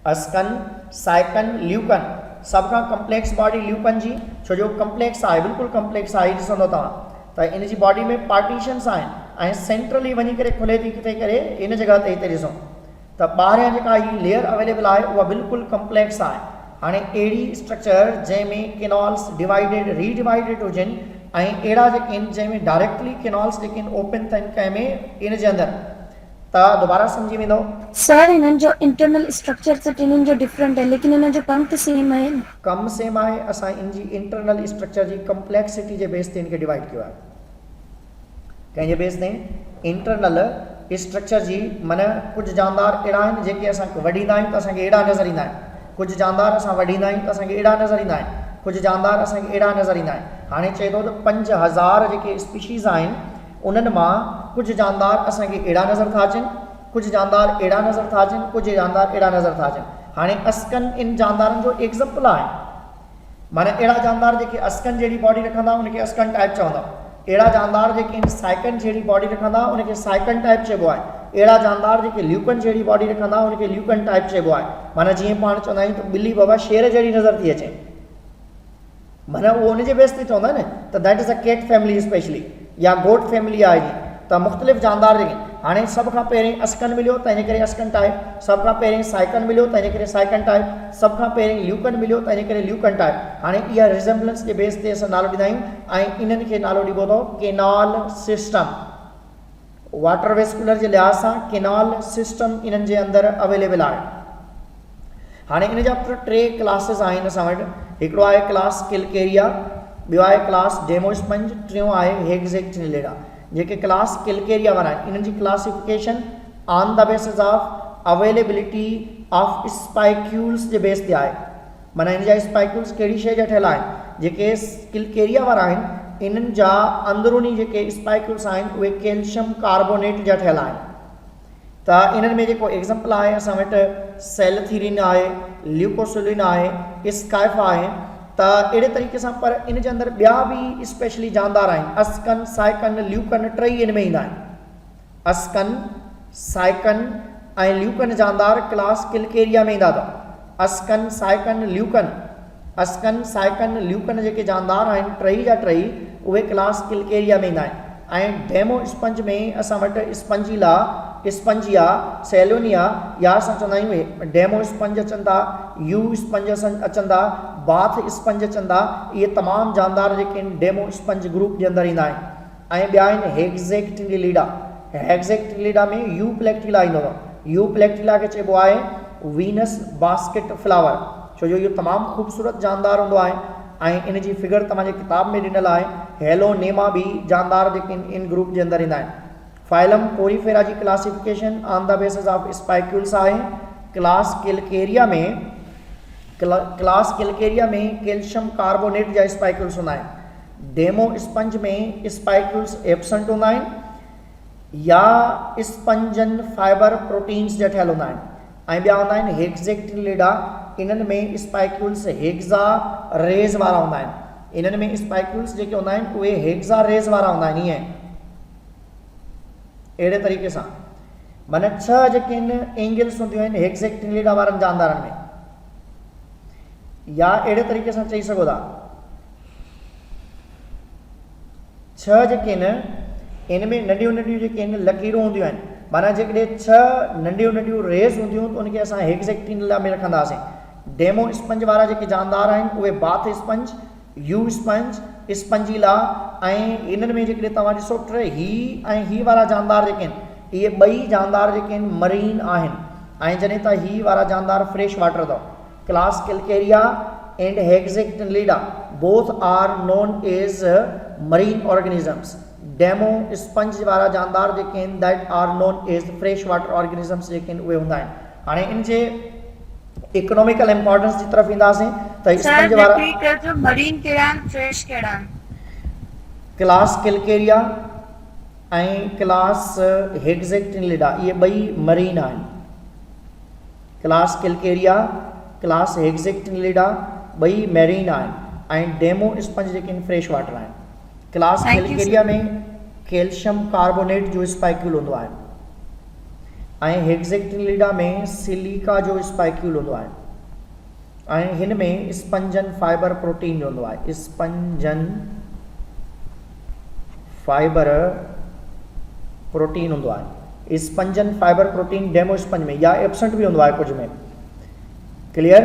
अस्कन, साइकन, ल्यूकन। सभ खां कम्प्लेक्स बॉडी ल्यूकन जी, छो जो कम्प्लेक्स आहे, बिल्कुलु कम्प्लेक्स आहे, ॾिसंदो तव्हां त इन जी बॉडी में पार्टीशन्स आहिनि ऐं सेंट्रली वञी करे खुले थी किथे करे इन जॻह ते हिते ॾिसूं त ॿाहिरियां जेका हीअ लेयर अवेलेबल आहे उहा बिल्कुलु कम्प्लेक्स आहे। हाणे अहिड़ी स्ट्रक्चर जंहिंमें केनॉल्स डिवाइडेड रीडिवाइडेड हुजनि ऐं अहिड़ा जेके आहिनि जंहिंमें डायरेक्टली केनॉल्स जेके आहिनि ओपन थियनि कंहिंमें इन जे अंदरि, त दोबारा सम्झी वेंदो। सर इन्हनि जो इंटरनल स्ट्रक्चर त टिनिनि जो डिफरेंट आहे लेकिन इन्हनि जो कम त सेम आहे न? कम सेम आहे, असां इन जी इंटरनल स्ट्रक्चर जी कम्प्लेक्सिटी जे बेस ते इनखे डिवाइड कयो आहे। कंहिंजे बेस ते? इंटरनल स्ट्रक्चर जी, माना कुझु जानदार अहिड़ा आहिनि जेके असां वढींदा आहियूं त असांखे अहिड़ा नज़र ईंदा आहिनि, कुझु जानदार असां वढींदा आहियूं त असांखे अहिड़ा नज़र ईंदा आहिनि, कुझु जानदार असांखे अहिड़ा नज़र ईंदा आहिनि। हाणे चए थो त 5000 जेके स्पीशीज़ आहिनि उन्हनि मां कुझु जानदार असांखे अहिड़ा नज़र था अचनि, कुझु जानदार अहिड़ा नज़र था अचनि, कुझु जानदार अहिड़ा नज़र था अचनि। हाणे अस्कन इन जानदारनि जो एग्ज़ाम्पल आहे, माना अहिड़ा जानदार जेके अस्कन जहिड़ी बॉडी रखंदा उनखे अस्कन टाइप चवंदा, अहिड़ा जानदार जेके इन साइकन जहिड़ी बॉडी रखंदा उनखे साइकन टाइप चइबो आहे, अहिड़ा जानदार जेके ल्यूकन जहिड़ी बॉडी रखंदा उनखे ल्यूकन टाइप चइबो आहे। माना जीअं पाण चवंदा आहियूं त ॿिली बाबा शेर जहिड़ी नज़र थी अचे, माना उहो उनजे बेस ते चवंदा न त that is a cat family specially, या गोट फैमिली आहे जी, त मुख़्तलिफ़ जानदार जेके। हाणे सभ खां पहिरीं अस्कन मिलियो त इन करे अस्कन टाइप, सभ खां पहिरीं साइकन मिलियो त इन करे साइकन टाइप, सभ खां पहिरीं ल्यूकन मिलियो त इन करे ल्यूकन टाइप। हाणे इहा रिज़ेम्बलेंस जे बेस ते असां नालो ॾींदा आहियूं ऐं इन्हनि खे नालो ॾिबो अथव केनाल सिस्टम। वाटर वेस्कुलर जे लिहाज़ सां केनाल सिस्टम इन्हनि जे अंदरि अवेलेबल आहे। हाणे इन जा 3 क्लासिस आहिनि असां वटि, हिकिड़ो आहे क्लास किलकेरिया, ॿियो आहे क्लास डेमोस्पंज, टियों आहे हेक्सेक्टिनिलिडा। जेके क्लास किलकेरिया वारा आहिनि इन्हनि जी classification on the basis of availability of spicules जे बेस ते आहे, माना इन जा स्पाइक्यूल्स कहिड़ी शइ जा ठहियल आहिनि। जेके किलकेरिया वारा आहिनि इन्हनि जा अंदरूनी जेके स्पाइक्यूल्स आहिनि उहे कैल्शियम कार्बोनेट जा ठहियल आहिनि। त इन्हनि में जेको एग्ज़ाम्पल आहे असां वटि सेलथीरिन आहे, ल्यूकोसिलिन आहे, स्काइफा आहे। त अहिड़े तरीक़े सां पर इन जे अंदरि ॿिया बि स्पेशली जानदार आहिनि, अस्कन, साइकन, ल्यूकन, टई इन में ईंदा आहिनि। अस्कन, साइकन ऐं ल्यूकन जानदार क्लास किलकेरिया में ईंदा अथव। अस्कन, साइकन, ल्यूकन, अस्कन, साइकन, ल्यूकन जेके जानदार आहिनि टई जा टई उहे क्लास किलकेरिया में ईंदा आहिनि। ऐं डेमो स्पंज में असां वटि स्पंजिला, स्पंजिया, सेलोनिया, या असां चवंदा आहियूं डेमो स्पंज अचनि था, यू स्पंज अचनि था, बाथ स्पंज अचनि था। इहे तमामु जानदार जेके आहिनि डेमो स्पंज ग्रुप जे अंदरि ईंदा आहिनि। ऐं ॿिया आहिनि हेक्सेक्टिनिलिडा, हेक्सेक्टिनिलिडा में यू प्लेक्टिला ईंदो आहे। यू प्लेक्टिला खे चइबो आहे वीनस बास्केट फ्लावर, छो जो इहो तमामु ख़ूबसूरत जानदार हूंदो आहे ऐं इन जी फिगर तव्हांजे किताब में ॾिनल आहे। हेलोनेमा बि जानदार जेके इन ग्रुप जे अंदरि ईंदा आहिनि। फाइलम पोरीफेरा जी classification on the basis of spicules आहे। क्लास किलकेरिया में कैल्शियम कार्बोनेट जा स्पाइक्यूल्स हूंदा आहिनि। डेमो स्पंज में स्पाइक्यूल्स एब्सेंट हूंदा आहिनि या स्पंजन फाइबर प्रोटीन्स जा ठहियल हूंदा आहिनि। ऐं ॿिया हूंदा आहिनि हेक्सेक्टिनिलिडा, इन्हनि में स्पाइक्यूल्स हेक्सा रेज़ वारा हूंदा आहिनि। इन्हनि में स्पाइक्यूल्स जेके हूंदा आहिनि उहे हेक्सा रेज़ वारा हूंदा आहिनि। ईअं अहिड़े तरीक़े सां माना 6 जेके आहिनि एंगल्स हूंदियूं आहिनि हेक्सेक्टिनिलिडा वारनि जानदारनि में, या अहिड़े तरीक़े सां चई सघो था 6 जेके आहिनि इन में नंढियूं नंढियूं जेके आहिनि लकीरूं हूंदियूं आहिनि। माना जेकॾहिं 6 नंढियूं नंढियूं रेज़ हूंदियूं त उनखे असां हेक्सेक्टिनिलिडा में रखंदासीं। डेमो स्पंज वारा जेके जानदार आहिनि उहे बाथ स्पंज, यू स्पंज, स्पंजीला ऐं इन्हनि में जेकॾहिं तव्हां ॾिसो टे ही वारा जानदार जेके आहिनि इहे ॿई जानदार जेके आहिनि मरीन आहिनि ऐं जॾहिं त ही वारा जानदार फ्रेश वाटर अथव। Class Calcarea and Hexactinellida both are known as marine organisms. Demosponge वारा जानदार जेके आहिनि that are known as fresh water organisms जेके आहिनि उहे हूंदा आहिनि। हाणे इन जे इकोनॉमिकल इंपॉर्टेंस जी तरफ़ ईंदासीं त स्पंज वारा जो मरीन कहिड़ा आहिनि, फ्रेश कहिड़ा आहिनि? क्लास किलकेरिया ऐं क्लास हेक्सेक्टिनलिडा इहे ॿई मरीन आहिनि। क्लास किलकेरिया, क्लास हेक्सेक्टिनलिडा ॿई मैरीन आहिनि ऐं डेमो स्पंज जेके आहिनि फ्रेश वाटर आहिनि। क्लास किलकेरिया में कैल्शियम कार्बोनेट जो स्पाइक्यूल हूंदो आहे ऐं हेक्सेक्टिनलिडा में सिलिका जो स्पाइक्यूल हूंदो आहे ऐं हिन में स्पंजन फाइबर प्रोटीन हूंदो आहे। स्पंजन फाइबर प्रोटीन हूंदो आहे। स्पंजन फाइबर प्रोटीन डेमो स्पंज में या एब्सेंट भी हूंदो आहे कुछ में। क्लियर?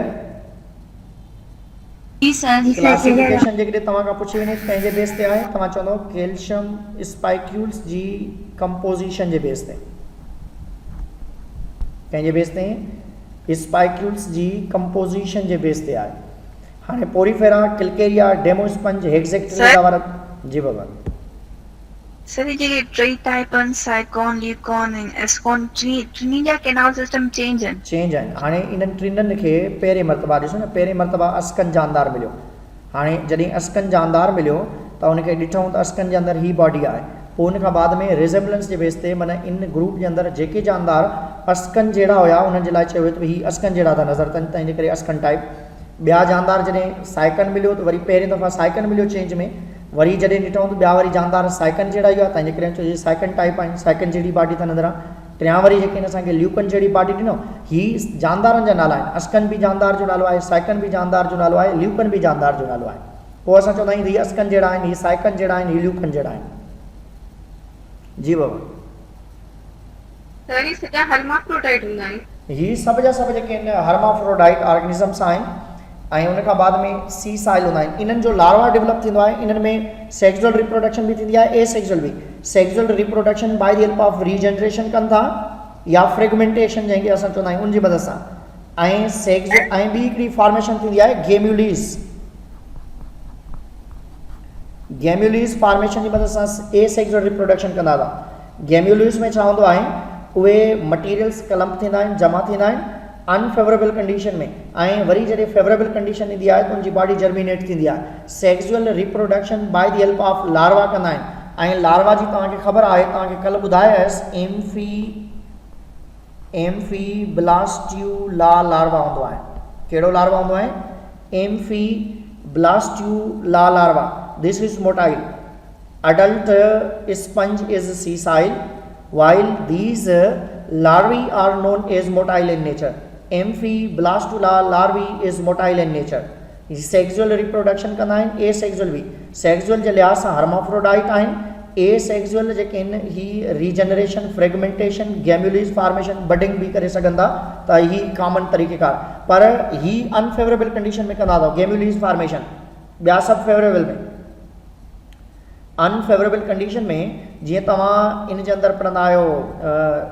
क्लासिफिकेशन जेकॾहिं तव्हां खां पुछी वञे कंहिंजे बेस ते आहे तव्हां चवंदो कैल्शियम स्पाइक्यूल्स जी कंपोजिशन जे बेस ते। कंहिंजे बेस ते? स्पाइक्यूल्स जी कंपोजिशन जे बेस ते आहे। हाणे पोरीफेरा, किलकेरिया, डेमो स्पंज, हेक्सेक्टिनलिडा वारा जी बाबा सर ये ट्री टाइप आहिनि साइकोन, ल्यूकोन ऐं एस्कोन टिनी जा कैनाल सिस्टम चेंज आहिनि। हाणे इन्हनि टिननि खे पहिरें मरतबा ॾिसो न, पहिरें मरतबा अस्कन जानदार मिलियो। हाणे जॾहिं अस्कन जानदार मिलियो त उनखे ॾिठूं त अस्कन जे अंदरि ही बॉडी आहे। पोइ उन खां बाद में रिजेम्बलेंस जे बेस ते माना इन ग्रुप जे अंदरि जेके जानदार अस्कन जहिड़ा हुया उन्हनि जे लाइ चयो वियो त ही अस्कन जहिड़ा था नज़र अचनि, तंहिंजे करे अस्कन टाइप। ॿिया जानदार जॾहिं साइकन मिलियो त वरी पहिरीं दफ़ा साइकन मिलियो चेंज में, वरी जॾहिं ॾिठूं त ॿिया वरी जानदार साइकन जहिड़ा ई आहे, तंहिंजे करे चयो साइकन टाइप आहिनि, साइकन जहिड़ी बॉडी था नज़र आहे। टियां वरी जेके आहिनि असांखे ल्यूकन जहिड़ी बॉडी ॾिनो। ही जानदारनि जा नाला आहिनि। अस्कन बि जानदार जो नालो आहे, साइकन बि जानदार जो नालो आहे, ल्यूकन बि जानदार जो नालो आहे। पोइ असां चवंदा आहियूं हीअ अस्कन जहिड़ा आहिनि, हीअ साइकन जहिड़ा आहिनि, हीअ ल्यूकन जहिड़ा आहिनि। जी बाबा ही सॼा हर्माफ्रोडाइट हूंदा आहिनि। ही सभु जा सभु जेके आहिनि हर्माफ्रोडाइट ऑर्गेनिजम्स आहिनि ऐं उन खां बाद में सी साइल हूंदा आहिनि। इन्हनि जो लार्वा डेवलप थींदो आहे। इन्हनि में सेक्सुअल रिप्रोडक्शन बि थींदी आहे, ए सेक्सुअल बि। Sexual reproduction by the help of regeneration कनि था या फ्रेगमेंटेशन जंहिंखे असां चवंदा आहियूं उनजी मदद सां। ऐं ऐं ॿी हिकिड़ी फॉर्मेशन थींदी आहे गेम्यूलीज़। गेम्यूलीज़ फॉर्मेशन जी मदद सां ए सेक्सुअल रिप्रोडक्शन कंदा था। गेम्यूलीज़ में छा हूंदो आहे, उहे मटीरियल्स क्लम्प थींदा आहिनि, जमा थींदा आहिनि अनफेवरेबल कंडीशन में ऐं वरी जॾहिं फेवरेबल कंडीशन ईंदी आहे त उनजी बॉडी जर्मिनेट थींदी आहे। Sexual reproduction by the help of larva कंदा आहिनि ऐं लार्वा जी तव्हांखे ख़बर आहे, तव्हांखे कल्ह ॿुधायसि एम्फीब्लास्ट्यूला लार्वा हूंदो आहे। कहिड़ो लार्वा हूंदो आहे? Amphiblastula larva. This is motile. adult sponge is sessile while these larvae are known as motile in nature. Amphiblastula larvae is motile in nature. Sexual reproduction कंदा आहिनि, ए सेक्सुअल बि। सेक्सुअल जे लिहाज़ सां हर्माफ्रोडाइट आहिनि। ए सेक्सुअल जेके आहिनि ही रीजनरेशन, फ्रेगमेंटेशन, गेम्यूलीज़ फॉर्मेशन, बडिंग बि करे सघनि था, त ही कॉमन तरीक़ेकार। पर ही अनफेवरेबल कंडीशन में कंदा अथव गेम्यूलीज़ फॉर्मेशन, ॿिया सभु फेवरेबल में। अनफेवरेबल कंडीशन में जीअं तव्हां इन जे अंदरि पढ़ंदा आहियो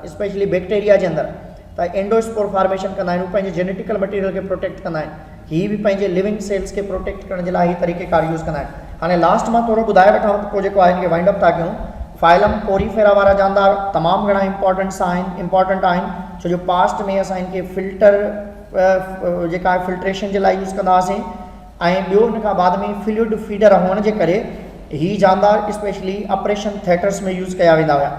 स्पेशली बैक्टीरिया जे अंदरि त एंडोस्पोर फॉर्मेशन कंदा आहिनि, उहे पंहिंजे जेनेटिकल मटीरियल खे प्रोटेक्ट कंदा आहिनि। ही बि पंहिंजे लिविंग सेल्स खे प्रोटेक्ट करण जे लाइ ही तरीक़ेकार यूज़ कंदा आहिनि। हाणे लास्ट मां थोरो ॿुधाए वठां त पोइ जेको आहे हिनखे वाइंड अप था कयूं। फाइलम पोरीफेरा वारा जानदार तमामु घणा इम्पॉर्टेंट आहिनि, छो जो पास्ट में असां हिनखे फिल्टर जेका आहे फिल्ट्रेशन जे लाइ यूज़ कंदा हुआसीं ऐं ॿियो हिन खां बाद में फ्लूइड फीडर हुअण जे करे ही जानदार स्पेशली ऑपरेशन थिएटर्स में यूज़ कया वेंदा हुआ।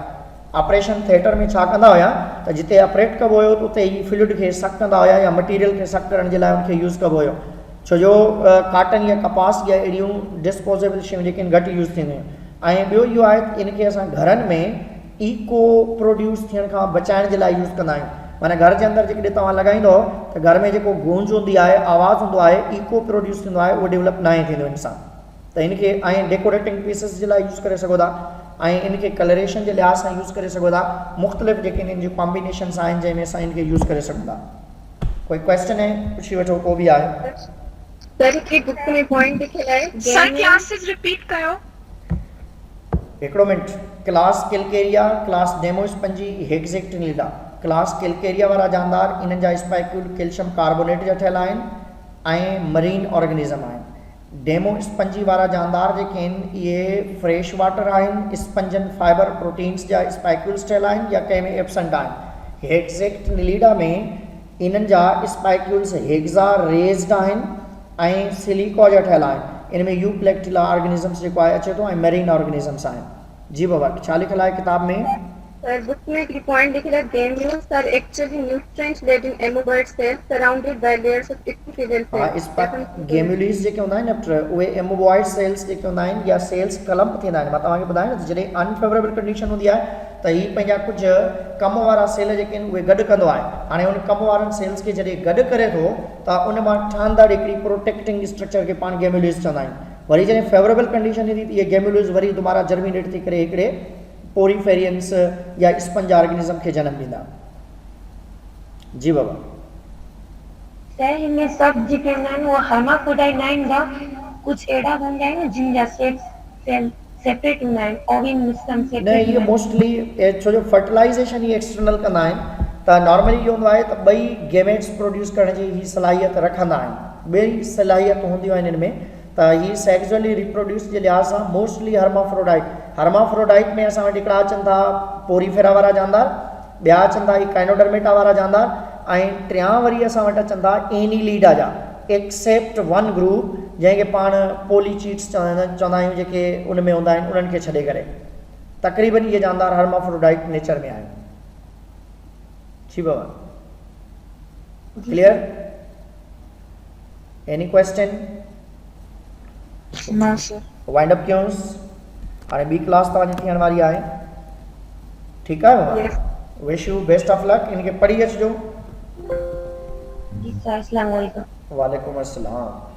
ऑपरेशन थिएटर में छा कंदा हुआ त जिते ऑपरेट कबो हुयो त उते ही फ्लूइड खे सक कंदा हुआ या मटीरियल खे सक करण जे लाइ उनखे यूज़ कबो हुयो, छो जो काटन या कपास या अहिड़ियूं डिस्पोजेबल शयूं जेके घटि यूज़ थींदियूं। ऐं ॿियो इहो आहे त इनखे असां घरनि में इको प्रोड्यूस थियण खां बचाइण जे लाइ यूज़ कंदा आहियूं। माना घर जे अंदरि जेकॾहिं तव्हां लॻाईंदो त घर में जेको गूंज हूंदी आहे, आवाज़ु हूंदो आहे, इको प्रोड्यूस थींदो आहे, उहो डेवलप न आहे थींदो इंसानु। त इनखे ऐं डेकोरेटिंग पीसिस जे लाइ यूज़ करे सघो था ऐं इनखे कलरेशन जे लिहाज़ सां यूज़ करे सघो था। मुख़्तलिफ़ जेके इन्हनि जूं कॉम्बिनेशन्स आहिनि जंहिंमें असां इनखे यूज़ करे सघूं था। कोई क्वेश्चन है पुछी वठो को बि आहे सर की बुक में पॉइंट लिखियल आहे सर क्लासेस रिपीट कयो हिकिड़ो मिनट क्लास किलकेरिया क्लास डेमोस्पंजी हेक्सेक्टिनिडा क्लास किलकेरिया वारा जानदार इन्हनि जा स्पाइक्यूल कैल्शियम कार्बोनेट जा ठहियल आहिनि ऐं मरीन ऑर्गेनिज़म आहिनि डेमोस्पंजी वारा जानदार जेके आहिनि इहे फ्रेश वाटर आहिनि स्पंजन फाइबर प्रोटीन्स जा स्पाइक्यूल्स ठहियल आहिनि या कंहिं में एब्सेंट आहिनि हेक्सेक्टिनिडा में इन्हनि जा स्पाइक्यूल्स हेक्सा रेज़्ड आहिनि ऐं सिलिका जा ठहियल आहिनि इन में यूप्लेक्टिला ऑर्गेनिजम्स जेको आहे अचे थो ऐं मरीन ऑर्गेनिजम्स आहिनि जी बाबा छा लिखियल आहे किताब में सर बुक में एक पॉइंट लिखियल आहे granules are actually nutrients laid in amoeboid cells surrounded by layers of epithelial cells gemmules जेके हूंदा आहिनि न उहे एमोबॉइड सेल्स जेके हूंदा आहिनि या सेल्स कलम्प थींदा आहिनि मां तव्हांखे ॿुधायां न जॾहिं अनफेवरेबल कंडीशन हूंदी आहे त हीअ पंहिंजा कुझु कम वारा सेल जेके आहिनि उहे गॾु कंदो आहे हाणे उन कम वारनि सेल्स खे जॾहिं गॾु करे थो त उन मां ठहंदड़ हिकिड़ी प्रोटेक्टिंग स्ट्रक्चर खे पाण गेम्युलिस चवंदा आहियूं वरी जॾहिं फेवरेबल कंडीशन ईंदी त इहे गेम्युलिस वरी दुबारा जर्मिनेट थी करे हिकिड़े पोरीफेरियंस या स्पंज ऑर्गेनिज्म के जन्म ॾींदा जी बाबा सर इनमें सब जेके हूंदा आहिनि उहे हर्माफ्रोडाइट आहिनि छा कुझु अहिड़ा हूंदा आहिनि जिन जा सेल सेपरेट हूंदा आहिनि ओविन सिस्टम न सेपरेट इहे मोस्टली छो जो फर्टिलाइज़ेशन ही एक्सटर्नल कंदा आहिनि त नॉर्मली इहो हूंदो आहे त ॿई गेमेट्स प्रोड्यूस करण जी ही सलाहियत रखंदा आहिनि ॿई सलाहियत हूंदियूं आहिनि हिन में त ही सेक्सुअली रिप्रोड्यूस जे लिहाज़ सां मोस्टली हर्माफ्रोडाइट में असां वटि हिकिड़ा अचनि था पोरीफेरा वारा जानदार ॿिया अचनि था ही काइनोडर्मेटा वारा जानदार ऐं टियां वरी असां वटि अचनि था एनीलीडा जा एक्सेप्ट वन ग्रुप जंहिंखे पाण पोलीचीट्स चवंदा आहियूं जेके उन में हूंदा आहिनि उन्हनि खे छॾे करे तक़रीबन इहे जानदार हर्माफ्रोडाइट नेचर में आहिनि जी बाबा clear any question no sir wind up कयूंसि हाणे ॿी क्लास तव्हांजी थियण वारी आहे ठीकु आहे बाबा wish you best of luck इनखे पढ़ी अचिजो जी सर अस्सलाम वालेकुम वालेकुम अस्सलाम